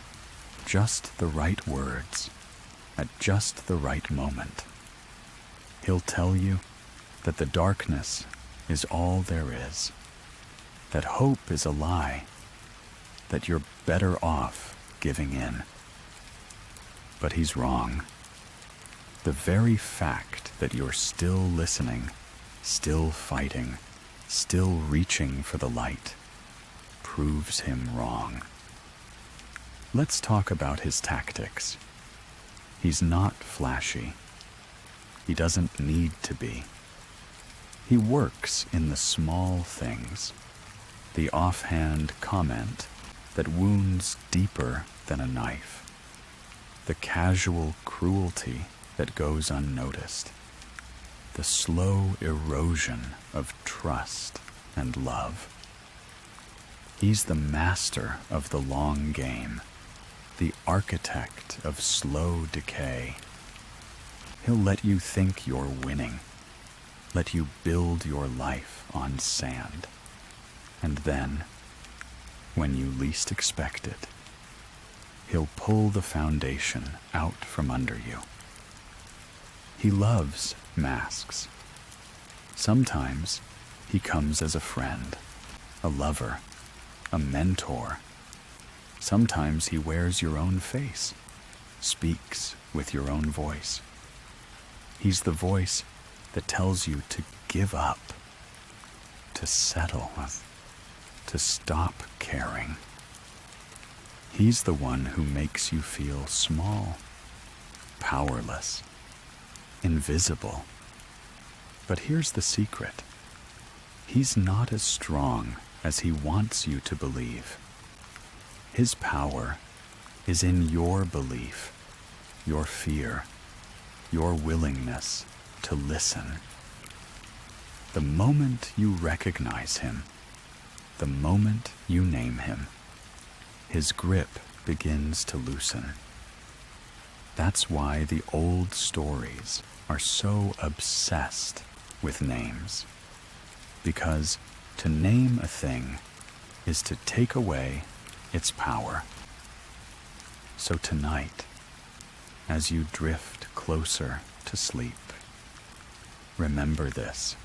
just the right words at just the right moment. He'll tell you that the darkness is all there is, that hope is a lie, that you're better off giving in. But he's wrong. The very fact that you're still listening, still fighting, still reaching for the light, proves him wrong. Let's talk about his tactics. He's not flashy. He doesn't need to be. He works in the small things, the offhand comment that wounds deeper than a knife, the casual cruelty that goes unnoticed, the slow erosion of trust and love. He's the master of the long game, the architect of slow decay. He'll let you think you're winning, let you build your life on sand, and then, when you least expect it, he'll pull the foundation out from under you. He loves masks. Sometimes he comes as a friend, a lover, a mentor. Sometimes he wears your own face, speaks with your own voice. He's the voice that tells you to give up, to settle, to stop caring. He's the one who makes you feel small, powerless, invisible. But here's the secret. He's not as strong as he wants you to believe. His power is in your belief, your fear, your willingness to listen. The moment you recognize him, the moment you name him, his grip begins to loosen. That's why the old stories are so obsessed with names. Because to name a thing is to take away its power. So tonight, as you drift closer to sleep, remember this.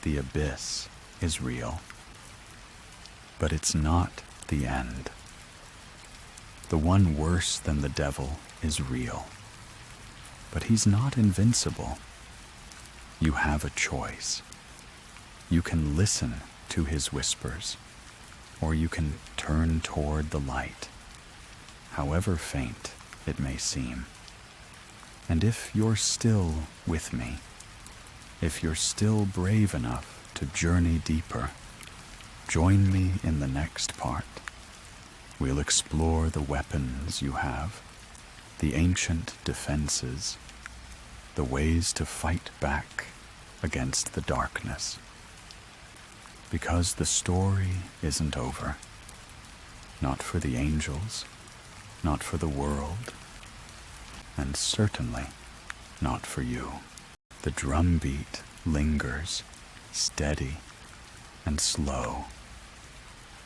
The abyss is real, but it's not the end. The one worse than the devil is real, but he's not invincible. You have a choice. You can listen to his whispers, or you can turn toward the light, however faint it may seem. And if you're still with me, if you're still brave enough to journey deeper, join me in the next part. We'll explore the weapons you have, the ancient defenses, the ways to fight back against the darkness. Because the story isn't over. Not for the angels, not for the world, and certainly not for you. The drumbeat lingers, steady and slow,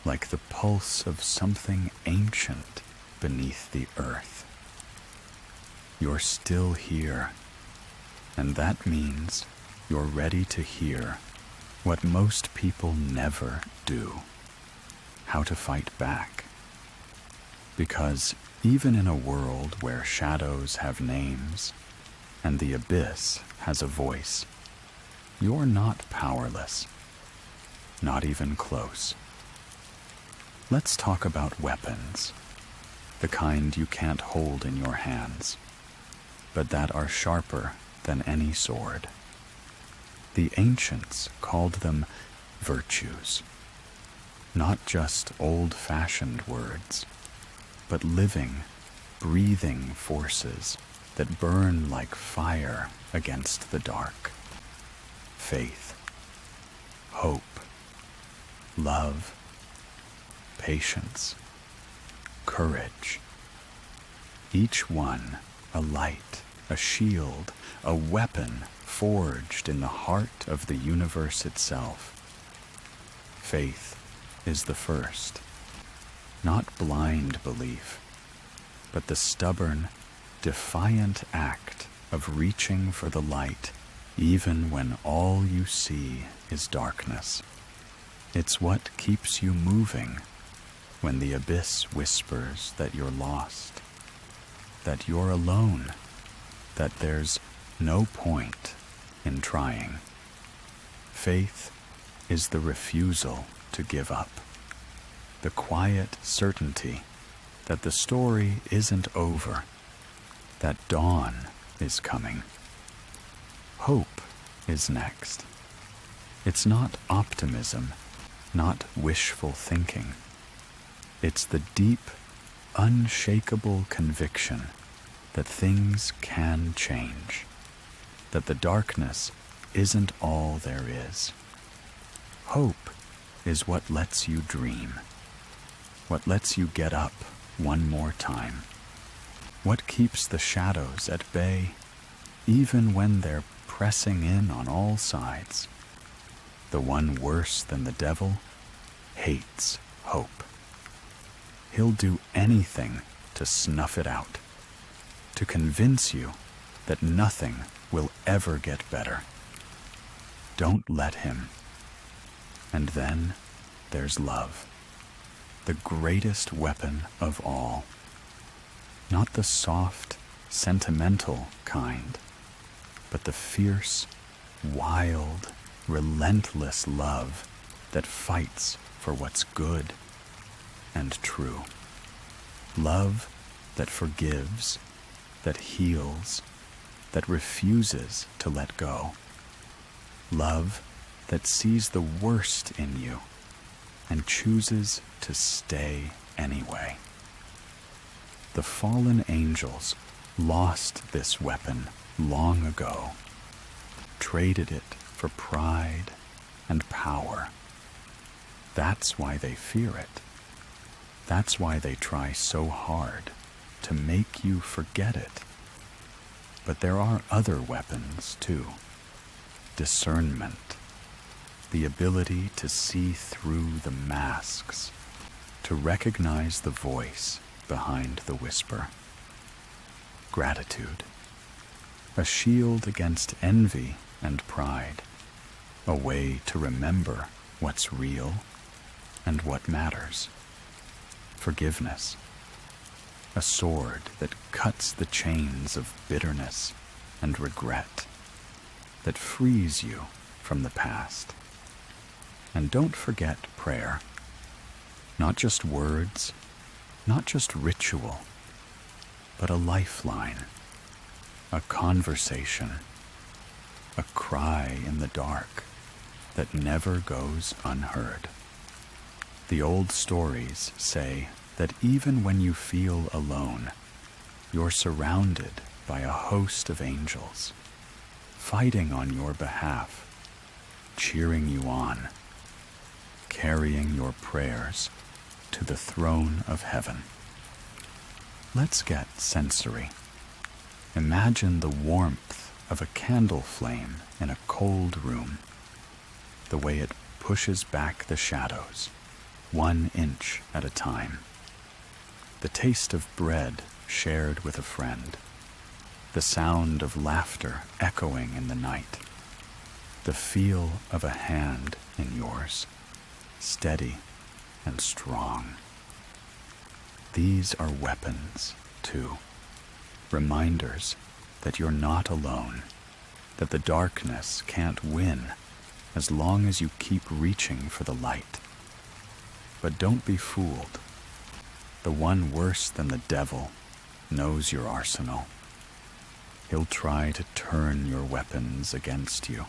like the pulse of something ancient beneath the earth. You're still here, and that means you're ready to hear what most people never do: how to fight back. Because even in a world where shadows have names and the abyss has a voice, you're not powerless, not even close. Let's talk about weapons, the kind you can't hold in your hands, but that are sharper than any sword. The ancients called them virtues, not just old-fashioned words, but living, breathing forces that burn like fire against the dark. Faith, hope, love, patience, courage. Each one a light, a shield, a weapon forged in the heart of the universe itself. Faith is the first, not blind belief, but the stubborn, defiant act of reaching for the light even when all you see is darkness. It's what keeps you moving when the abyss whispers that you're lost, that you're alone, that there's no point in trying. Faith is the refusal to give up, the quiet certainty that the story isn't over, that dawn is coming. Hope is next. It's not optimism, not wishful thinking. It's the deep, unshakable conviction that things can change, that the darkness isn't all there is. Hope is what lets you dream, what lets you get up one more time, what keeps the shadows at bay even when they're pressing in on all sides. The one worse than the devil hates hope. He'll do anything to snuff it out, to convince you that nothing will ever get better. Don't let him. And then there's love, the greatest weapon of all. Not the soft, sentimental kind, but the fierce, wild, relentless love that fights for what's good and true. Love that forgives, that heals, that refuses to let go. Love that sees the worst in you and chooses to stay anyway. The fallen angels lost this weapon long ago, traded it for pride and power. That's why they fear it. That's why they try so hard to make you forget it. But there are other weapons too. Discernment, the ability to see through the masks, to recognize the voice behind the whisper. Gratitude, a shield against envy and pride, a way to remember what's real and what matters. Forgiveness, a sword that cuts the chains of bitterness and regret, that frees you from the past. And don't forget prayer, not just words, not just ritual, but a lifeline, a conversation, a cry in the dark that never goes unheard. The old stories say that even when you feel alone, you're surrounded by a host of angels, fighting on your behalf, cheering you on, carrying your prayers to the throne of heaven. Let's get sensory. Imagine the warmth of a candle flame in a cold room, the way it pushes back the shadows, 1 inch at a time. The taste of bread shared with a friend, the sound of laughter echoing in the night. the feel of a hand in yours, steady and strong. These are weapons, too, reminders that you're not alone, that the darkness can't win as long as you keep reaching for the light. But don't be fooled. The one worse than the devil knows your arsenal. He'll try to turn your weapons against you.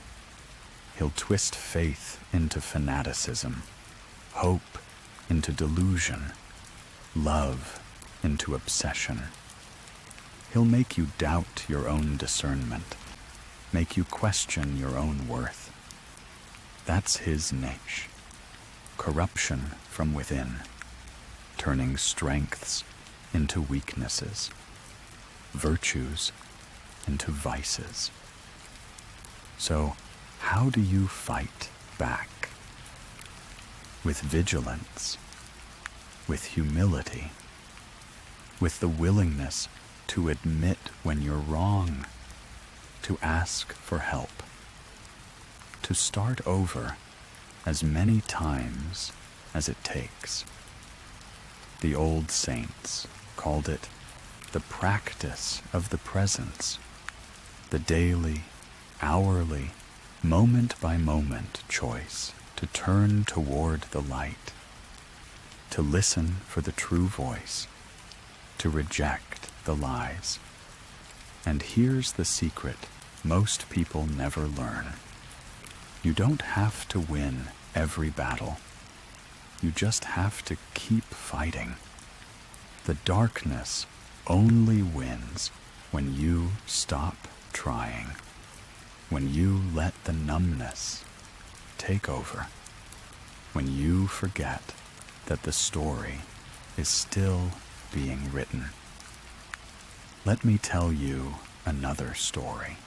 He'll twist faith into fanaticism, hope into delusion, love into obsession. He'll make you doubt your own discernment, make you question your own worth. That's his niche. Corruption from within, turning strengths into weaknesses, virtues into vices. So, how do you fight back? With vigilance, with humility, with the willingness to admit when you're wrong, to ask for help, to start over as many times as it takes. The old saints called it the practice of the presence, the daily, hourly, moment-by-moment choice to turn toward the light, to listen for the true voice, to reject the lies. And here's the secret most people never learn. You don't have to win every battle. You just have to keep fighting. The darkness only wins when you stop trying, when you let the numbness take over, when you forget that the story is still being written. Let me tell you another story.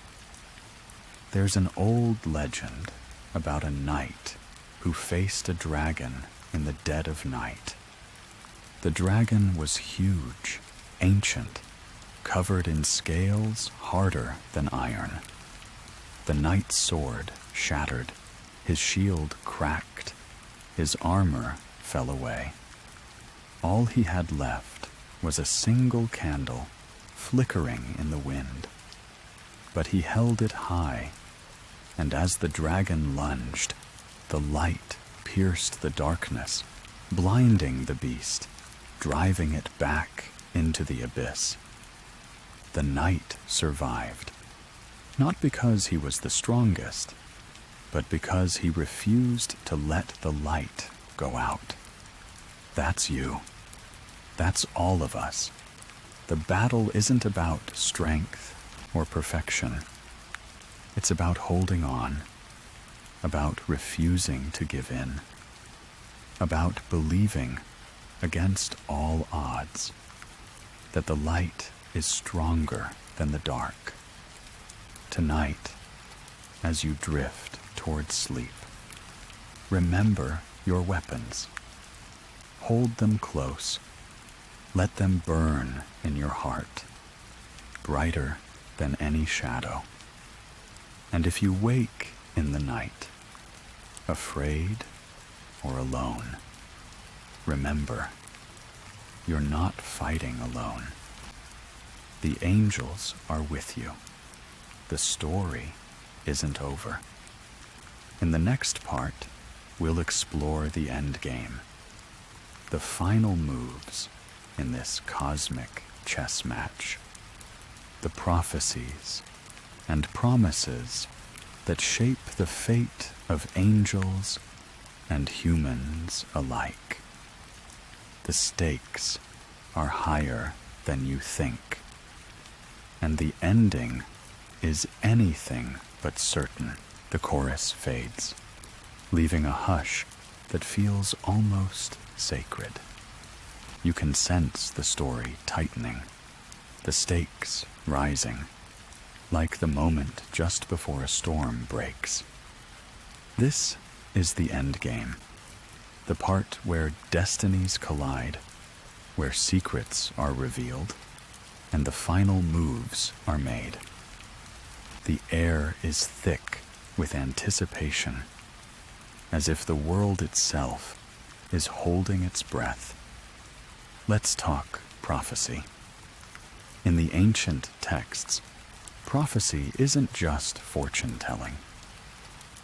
There's an old legend about a knight who faced a dragon in the dead of night. The dragon was huge, ancient, covered in scales harder than iron. The knight's sword shattered, his shield cracked, his armor fell away. All he had left was a single candle flickering in the wind. But he held it high, and as the dragon lunged, the light pierced the darkness, blinding the beast, driving it back into the abyss. The knight survived, not because he was the strongest, but because he refused to let the light go out. That's you. That's all of us. The battle isn't about strength or perfection. It's about holding on, about refusing to give in, about believing against all odds that the light is stronger than the dark. Tonight, as you drift toward sleep, remember your weapons. Hold them close. Let them burn in your heart, brighter than any shadow. And if you wake in the night, afraid or alone, remember, you're not fighting alone. The angels are with you. The story isn't over. In the next part, we'll explore the end game, the final moves in this cosmic chess match, the prophecies and promises that shape the fate of angels and humans alike. The stakes are higher than you think, and the ending is anything but certain. The chorus fades, leaving a hush that feels almost sacred. You can sense the story tightening, the stakes rising, like the moment just before a storm breaks. This is the end game, the part where destinies collide, where secrets are revealed, and the final moves are made. The air is thick with anticipation, as if the world itself is holding its breath. Let's talk prophecy. In the ancient texts, prophecy isn't just fortune-telling.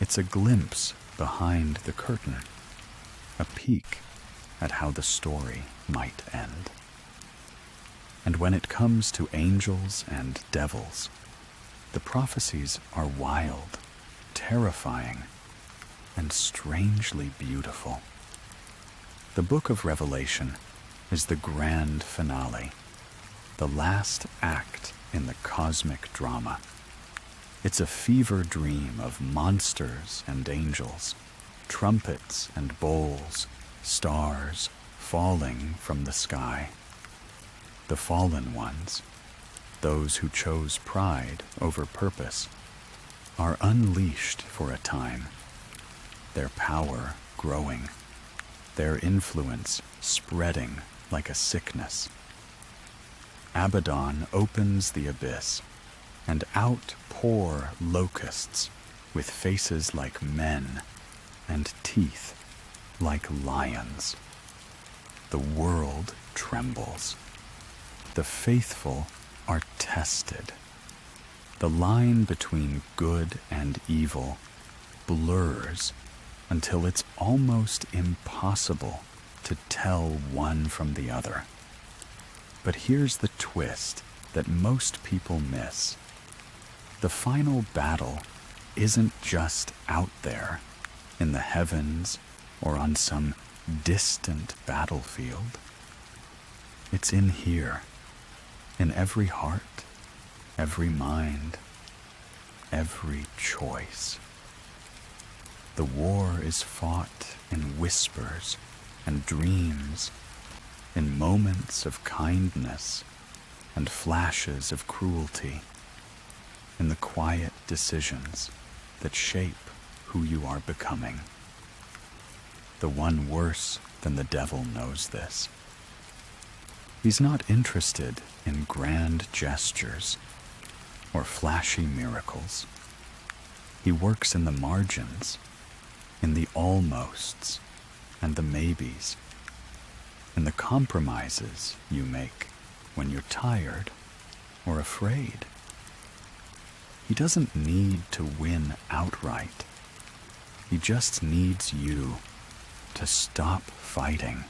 It's a glimpse behind the curtain, a peek at how the story might end. And when it comes to angels and devils, the prophecies are wild, terrifying, and strangely beautiful. The book of Revelation is the grand finale, the last act in the cosmic drama. It's a fever dream of monsters and angels, trumpets and bowls, stars falling from the sky. The fallen ones, those who chose pride over purpose, are unleashed for a time, their power growing, their influence spreading like a sickness. Abaddon opens the abyss, and out pour locusts with faces like men and teeth like lions. The world trembles. The faithful are tested. The line between good and evil blurs until it's almost impossible to tell one from the other. But here's the twist that most people miss. The final battle isn't just out there in the heavens or on some distant battlefield. It's in here, in every heart, every mind, every choice. The war is fought in whispers and dreams, in moments of kindness and flashes of cruelty, in the quiet decisions that shape who you are becoming. The one worse than the devil knows this. He's not interested in grand gestures or flashy miracles. He works in the margins, in the almosts and the maybes, in the compromises you make when you're tired or afraid. He doesn't need to win outright. He just needs you to stop fighting,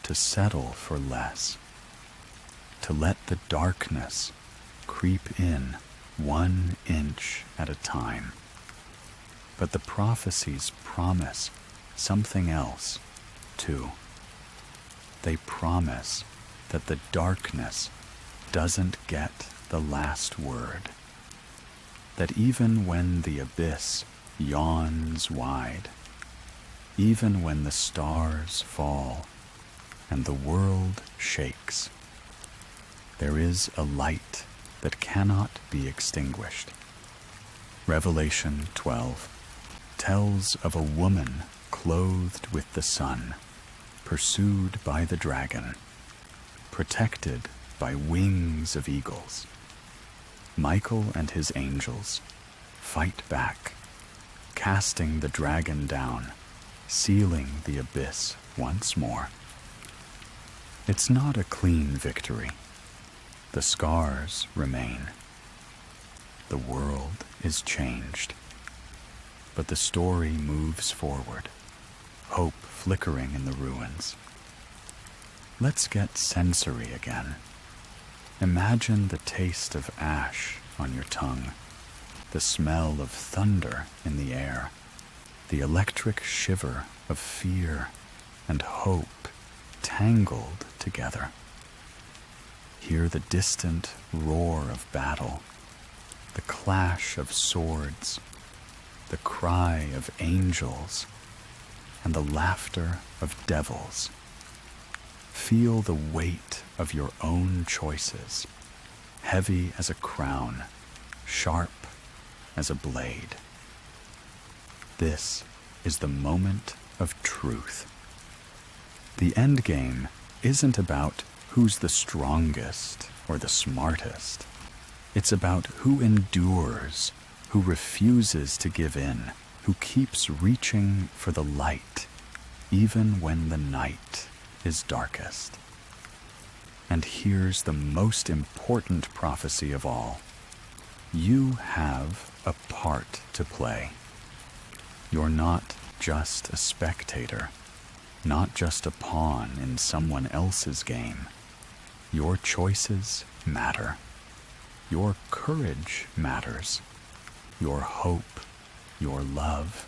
to settle for less, to let the darkness creep in 1 inch at a time. But the prophecies promise something else, too. They promise that the darkness doesn't get the last word. That even when the abyss yawns wide, even when the stars fall and the world shakes, there is a light that cannot be extinguished. Revelation 12 tells of a woman clothed with the sun, pursued by the dragon, protected by wings of eagles. Michael and his angels fight back, casting the dragon down, sealing the abyss once more. It's not a clean victory. The scars remain. The world is changed. But the story moves forward, hope flickering in the ruins. Let's get sensory again. Imagine the taste of ash on your tongue, the smell of thunder in the air, the electric shiver of fear and hope tangled together. Hear the distant roar of battle, the clash of swords, the cry of angels, and the laughter of devils. Feel the weight of your own choices, heavy as a crown, sharp as a blade. This is the moment of truth. The endgame isn't about who's the strongest or the smartest. It's about who endures, who refuses to give in, who keeps reaching for the light, even when the night is darkest. And here's the most important prophecy of all. You have a part to play. You're not just a spectator, not just a pawn in someone else's game. Your choices matter. Your courage matters. Your hope, your love,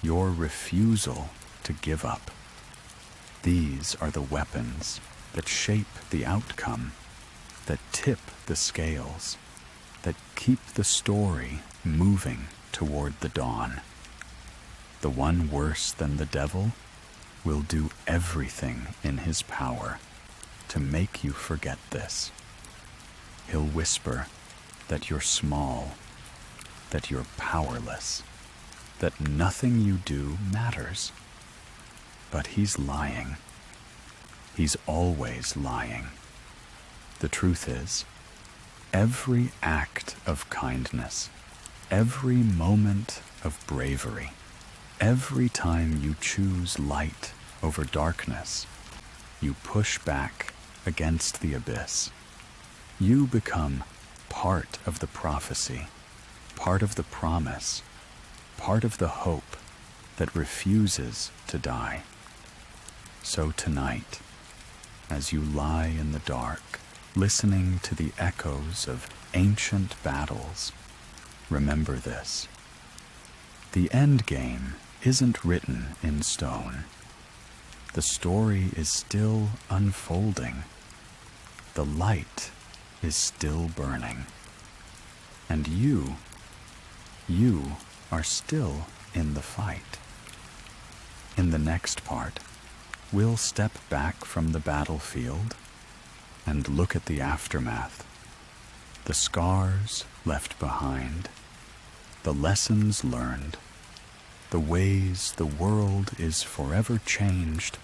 your refusal to give up. These are the weapons that shape the outcome, that tip the scales, that keep the story moving toward the dawn. The one worse than the devil will do everything in his power to make you forget this. He'll whisper that you're small, that you're powerless, that nothing you do matters. But he's lying. He's always lying. The truth is, every act of kindness, every moment of bravery, every time you choose light over darkness, you push back against the abyss. You become part of the prophecy, part of the promise, part of the hope that refuses to die. So tonight, as you lie in the dark, listening to the echoes of ancient battles, remember this. The end game isn't written in stone. The story is still unfolding. The light is still burning. And you are still in the fight. In the next part, we'll step back from the battlefield and look at the aftermath, the scars left behind, the lessons learned, the ways the world is forever changed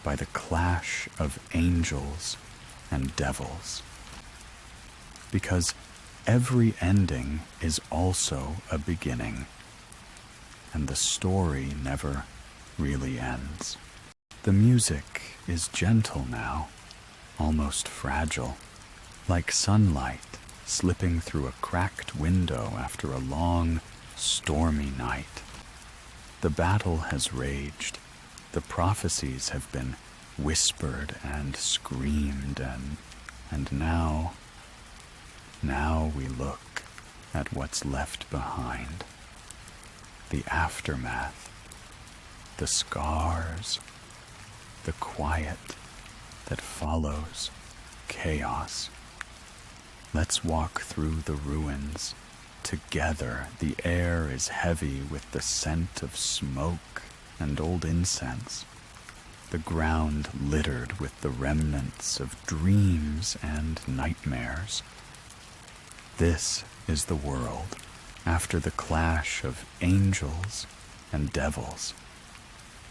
by the clash of angels and devils. Because every ending is also a beginning, and the story never really ends. The music is gentle now, almost fragile, like sunlight slipping through a cracked window after a long, stormy night. The battle has raged. The prophecies have been whispered and screamed, and now we look at what's left behind. The aftermath, the scars, the quiet that follows chaos. Let's walk through the ruins. Together, the air is heavy with the scent of smoke and old incense. The ground littered with the remnants of dreams and nightmares. This is the world after the clash of angels and devils,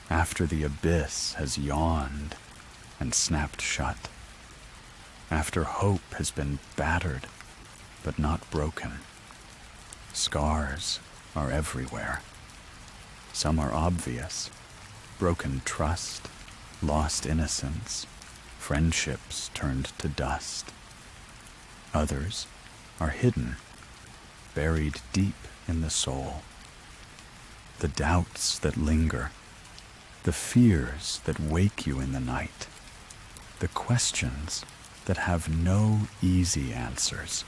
after the abyss has yawned and snapped shut, after hope has been battered but not broken. Scars are everywhere. Some are obvious: broken trust, lost innocence, friendships turned to dust. Others are hidden, buried deep in the soul. The doubts that linger, the fears that wake you in the night, the questions that have no easy answers.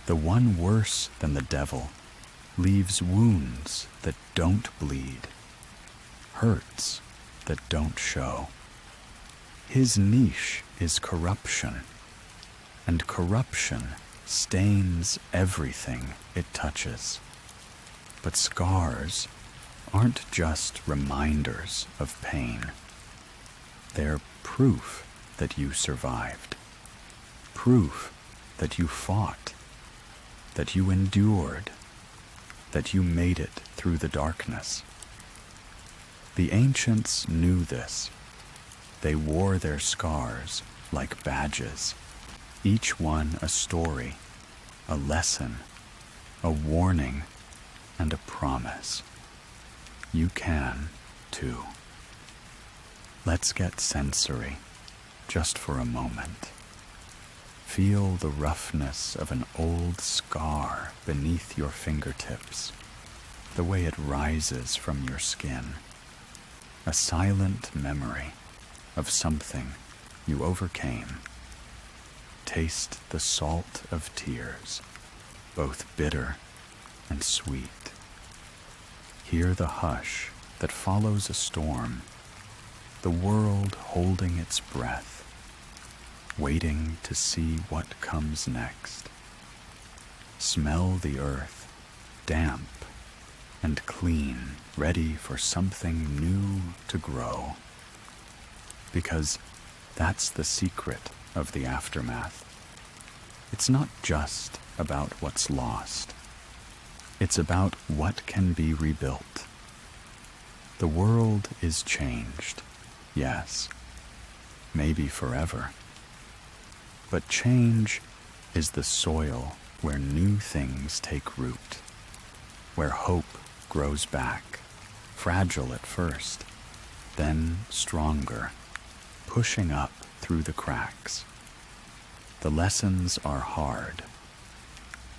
The one worse than the devil leaves wounds that don't bleed, hurts that don't show. His niche is corruption, and corruption stains everything it touches. But scars aren't just reminders of pain. They're proof that you survived, proof that you fought, that you endured, that you made it through the darkness. The ancients knew this. They wore their scars like badges, each one a story, a lesson, a warning, and a promise. You can, too. Let's get sensory, just for a moment. Feel the roughness of an old scar beneath your fingertips, the way it rises from your skin. A silent memory of something you overcame. Taste the salt of tears, both bitter and sweet. Hear the hush that follows a storm, the world holding its breath, waiting to see what comes next. Smell the earth, damp and clean, ready for something new to grow. Because that's the secret of the aftermath. It's not just about what's lost. It's about what can be rebuilt. The world is changed, yes, maybe forever. But change is the soil where new things take root, where hope grows back, fragile at first, then stronger, pushing up through the cracks. The lessons are hard,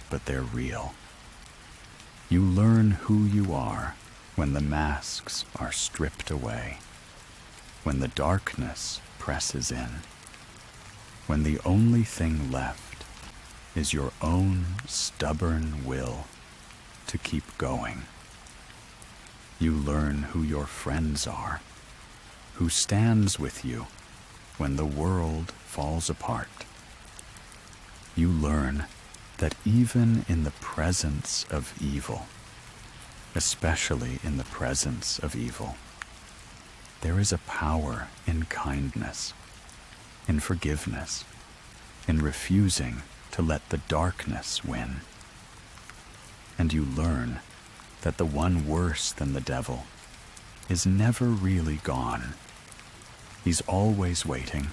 but they're real. You learn who you are when the masks are stripped away, when the darkness presses in, when the only thing left is your own stubborn will to keep going. You learn who your friends are, who stands with you when the world falls apart. You learn that even in the presence of evil, especially in the presence of evil, there is a power in kindness, in forgiveness, in refusing to let the darkness win. And you learn that the one worse than the devil is never really gone. He's always waiting,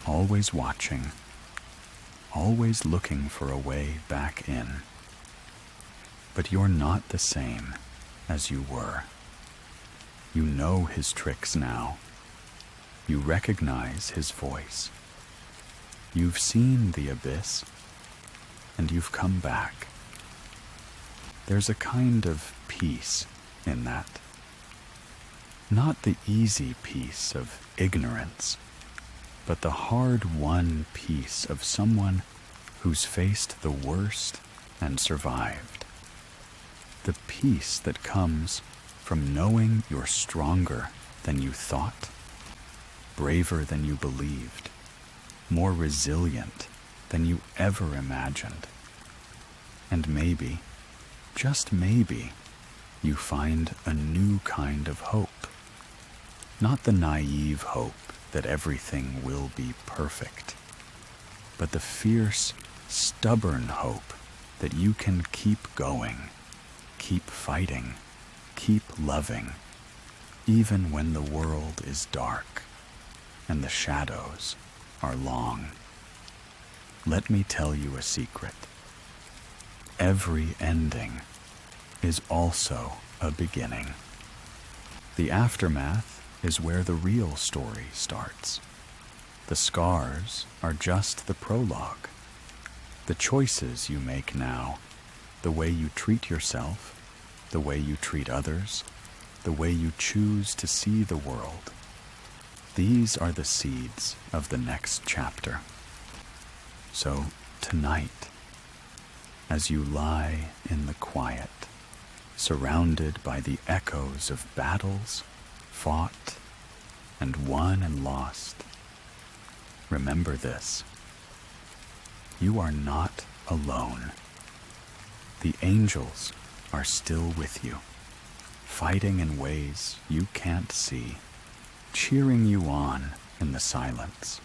always watching, always looking for a way back in. But you're not the same as you were. You know his tricks now. You recognize his voice. You've seen the abyss, and you've come back. There's a kind of peace in that. Not the easy peace of ignorance, but the hard-won peace of someone who's faced the worst and survived. The peace that comes from knowing you're stronger than you thought, braver than you believed, more resilient than you ever imagined. And maybe, just maybe, you find a new kind of hope. Not the naive hope that everything will be perfect, but the fierce, stubborn hope that you can keep going, keep fighting, keep loving, even when the world is dark and the shadows are long. Let me tell you a secret. Every ending is also a beginning. The aftermath is where the real story starts. The scars are just the prologue. The choices you make now, the way you treat yourself, the way you treat others, the way you choose to see the world, these are the seeds of the next chapter. So tonight, as you lie in the quiet, surrounded by the echoes of battles fought and won and lost, remember this: you are not alone. The angels are still with you, fighting in ways you can't see, cheering you on in the silence.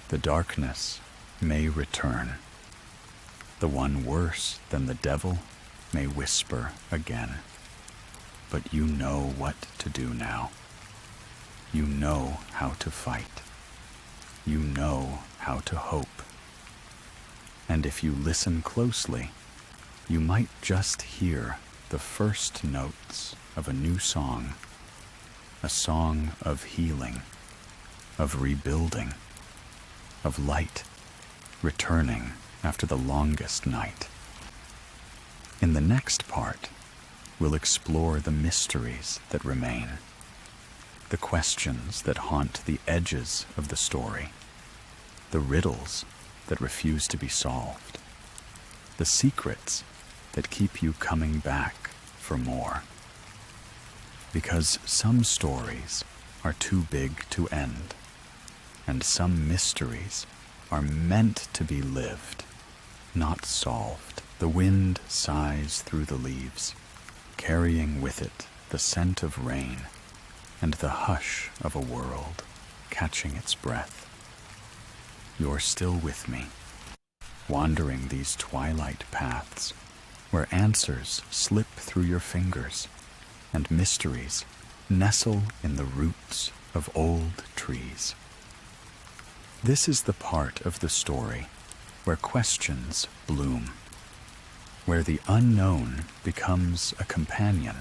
The darkness may return. The one worse than the devil may whisper again. But you know what to do now. You know how to fight. You know how to hope. And if you listen closely, you might just hear the first notes of a new song, a song of healing, of rebuilding, of light returning after the longest night. In the next part, we'll explore the mysteries that remain, the questions that haunt the edges of the story, the riddles that refuse to be solved, the secrets that keep you coming back for more. Because some stories are too big to end, and some mysteries are meant to be lived, not solved. The wind sighs through the leaves, carrying with it the scent of rain and the hush of a world catching its breath. You're still with me, wandering these twilight paths where answers slip through your fingers and mysteries nestle in the roots of old trees. This is the part of the story where questions bloom, where the unknown becomes a companion,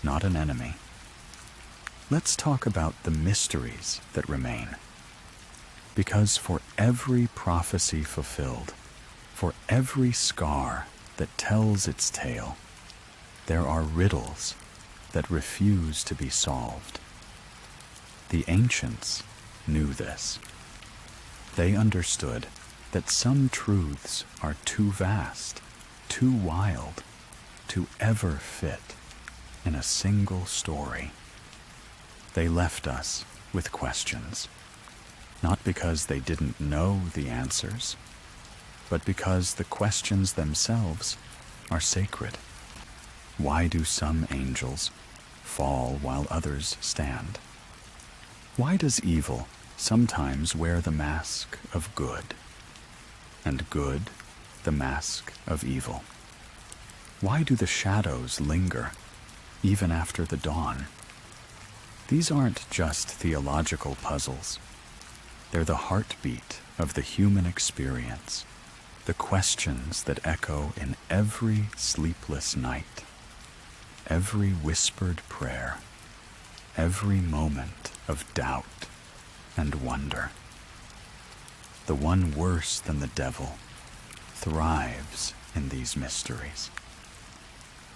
not an enemy. Let's talk about the mysteries that remain. Because for every prophecy fulfilled, for every scar that tells its tale, there are riddles that refuse to be solved. The ancients knew this. They understood that some truths are too vast, too wild, to ever fit in a single story. They left us with questions, not because they didn't know the answers, but because the questions themselves are sacred. Why do some angels fall while others stand? Why does evil sometimes wear the mask of good, and good the mask of evil? Why do the shadows linger even after the dawn? These aren't just theological puzzles. They're the heartbeat of the human experience, the questions that echo in every sleepless night, every whispered prayer, every moment of doubt and wonder. The one worse than the devil thrives in these mysteries.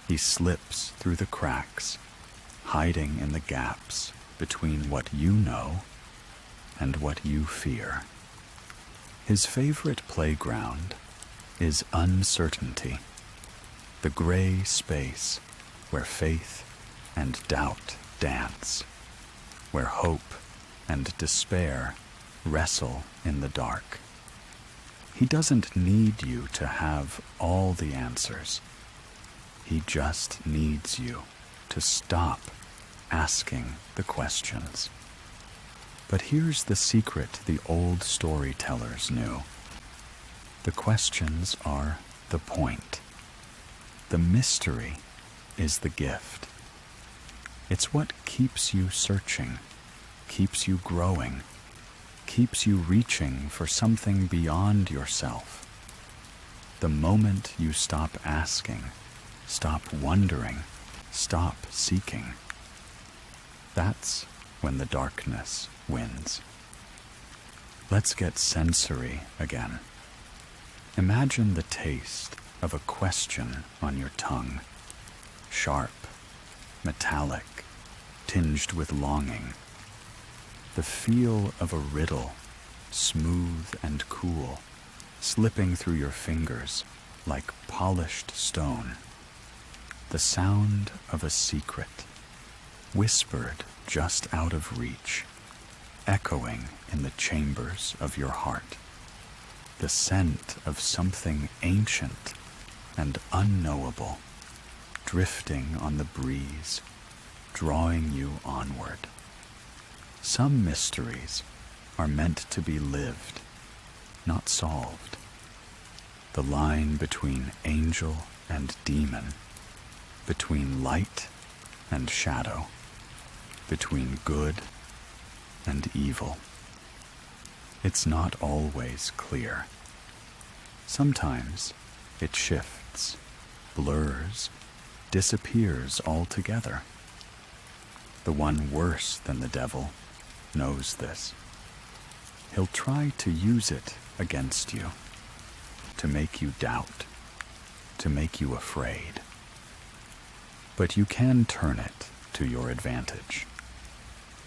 He slips through the cracks, hiding in the gaps between what you know and what you fear. His favorite playground is uncertainty, the gray space where faith and doubt dance, where hope and despair wrestle in the dark. He doesn't need you to have all the answers. He just needs you to stop asking the questions. But here's the secret the old storytellers knew. The questions are the point. The mystery is the gift. It's what keeps you searching, keeps you growing, keeps you reaching for something beyond yourself. The moment you stop asking, stop wondering, stop seeking, that's when the darkness wins. Let's get sensory again. Imagine the taste of a question on your tongue, sharp, metallic, tinged with longing. The feel of a riddle, smooth and cool, slipping through your fingers like polished stone. The sound of a secret, whispered just out of reach, echoing in the chambers of your heart. The scent of something ancient and unknowable, drifting on the breeze, drawing you onward. Some mysteries are meant to be lived, not solved. The line between angel and demon, between light and shadow, between good and evil. It's not always clear. Sometimes it shifts blurs, disappears altogether. The one worse than the devil knows this. He'll try to use it against you, to make you doubt, to make you afraid. But you can turn it to your advantage.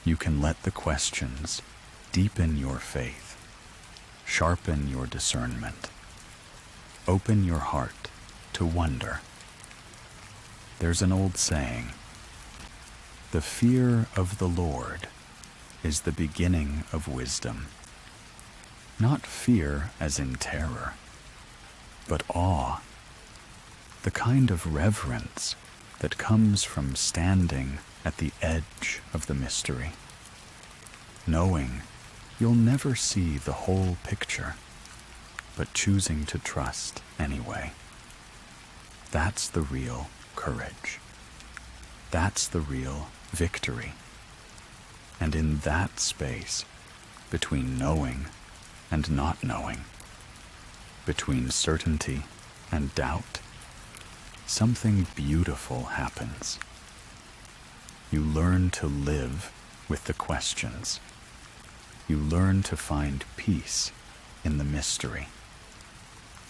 You can let the questions deepen your faith, sharpen your discernment, open your heart to wonder. There's an old saying, "The fear of the Lord is the beginning of wisdom." Not fear as in terror, but awe, the kind of reverence that comes from standing at the edge of the mystery, knowing you'll never see the whole picture, but choosing to trust anyway. That's the real courage. That's the real victory. And in that space, between knowing and not knowing, between certainty and doubt, something beautiful happens. You learn to live with the questions. You learn to find peace in the mystery.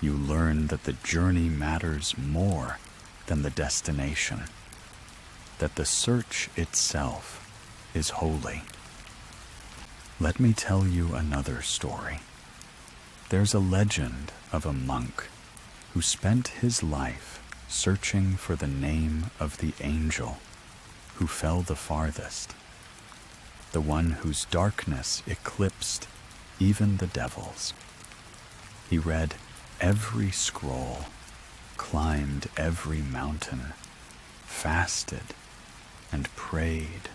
You learn that the journey matters more than the destination, that the search itself is holy. Let me tell you another story. There's a legend of a monk who spent his life searching for the name of the angel who fell the farthest, the one whose darkness eclipsed even the devils. He read every scroll, climbed every mountain, fasted and prayed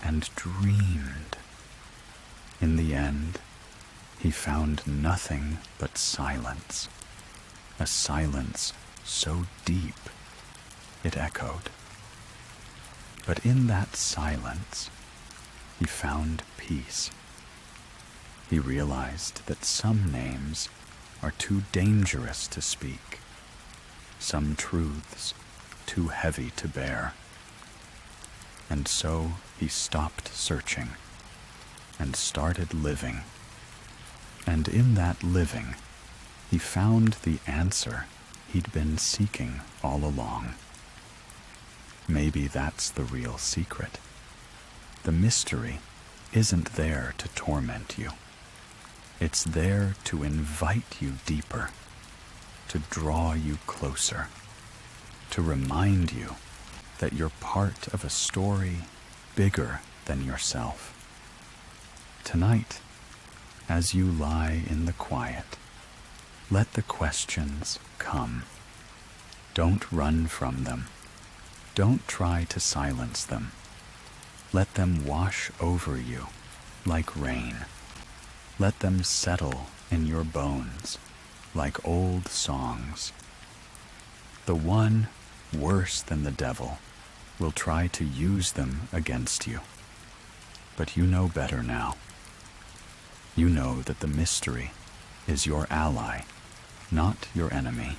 and dreamed. In the end, he found nothing but silence, a silence so deep it echoed. But in that silence, he found peace. He realized that some names are too dangerous to speak, some truths too heavy to bear. And so he stopped searching and started living. And in that living, he found the answer he'd been seeking all along. Maybe that's the real secret. The mystery isn't there to torment you. It's there to invite you deeper, to draw you closer, to remind you that you're part of a story bigger than yourself. Tonight, as you lie in the quiet, let the questions come. Don't run from them. Don't try to silence them. Let them wash over you like rain. Let them settle in your bones like old songs. The one worse than the devil will try to use them against you. But you know better now. You know that the mystery is your ally, not your enemy.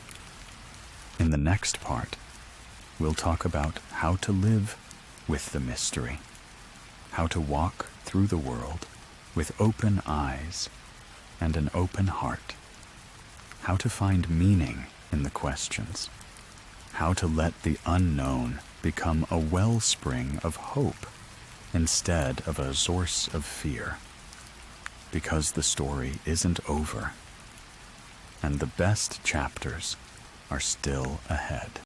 In the next part, we'll talk about how to live with the mystery, how to walk through the world with open eyes and an open heart, how to find meaning in the questions, how to let the unknown become a wellspring of hope instead of a source of fear. Because the story isn't over, and the best chapters are still ahead.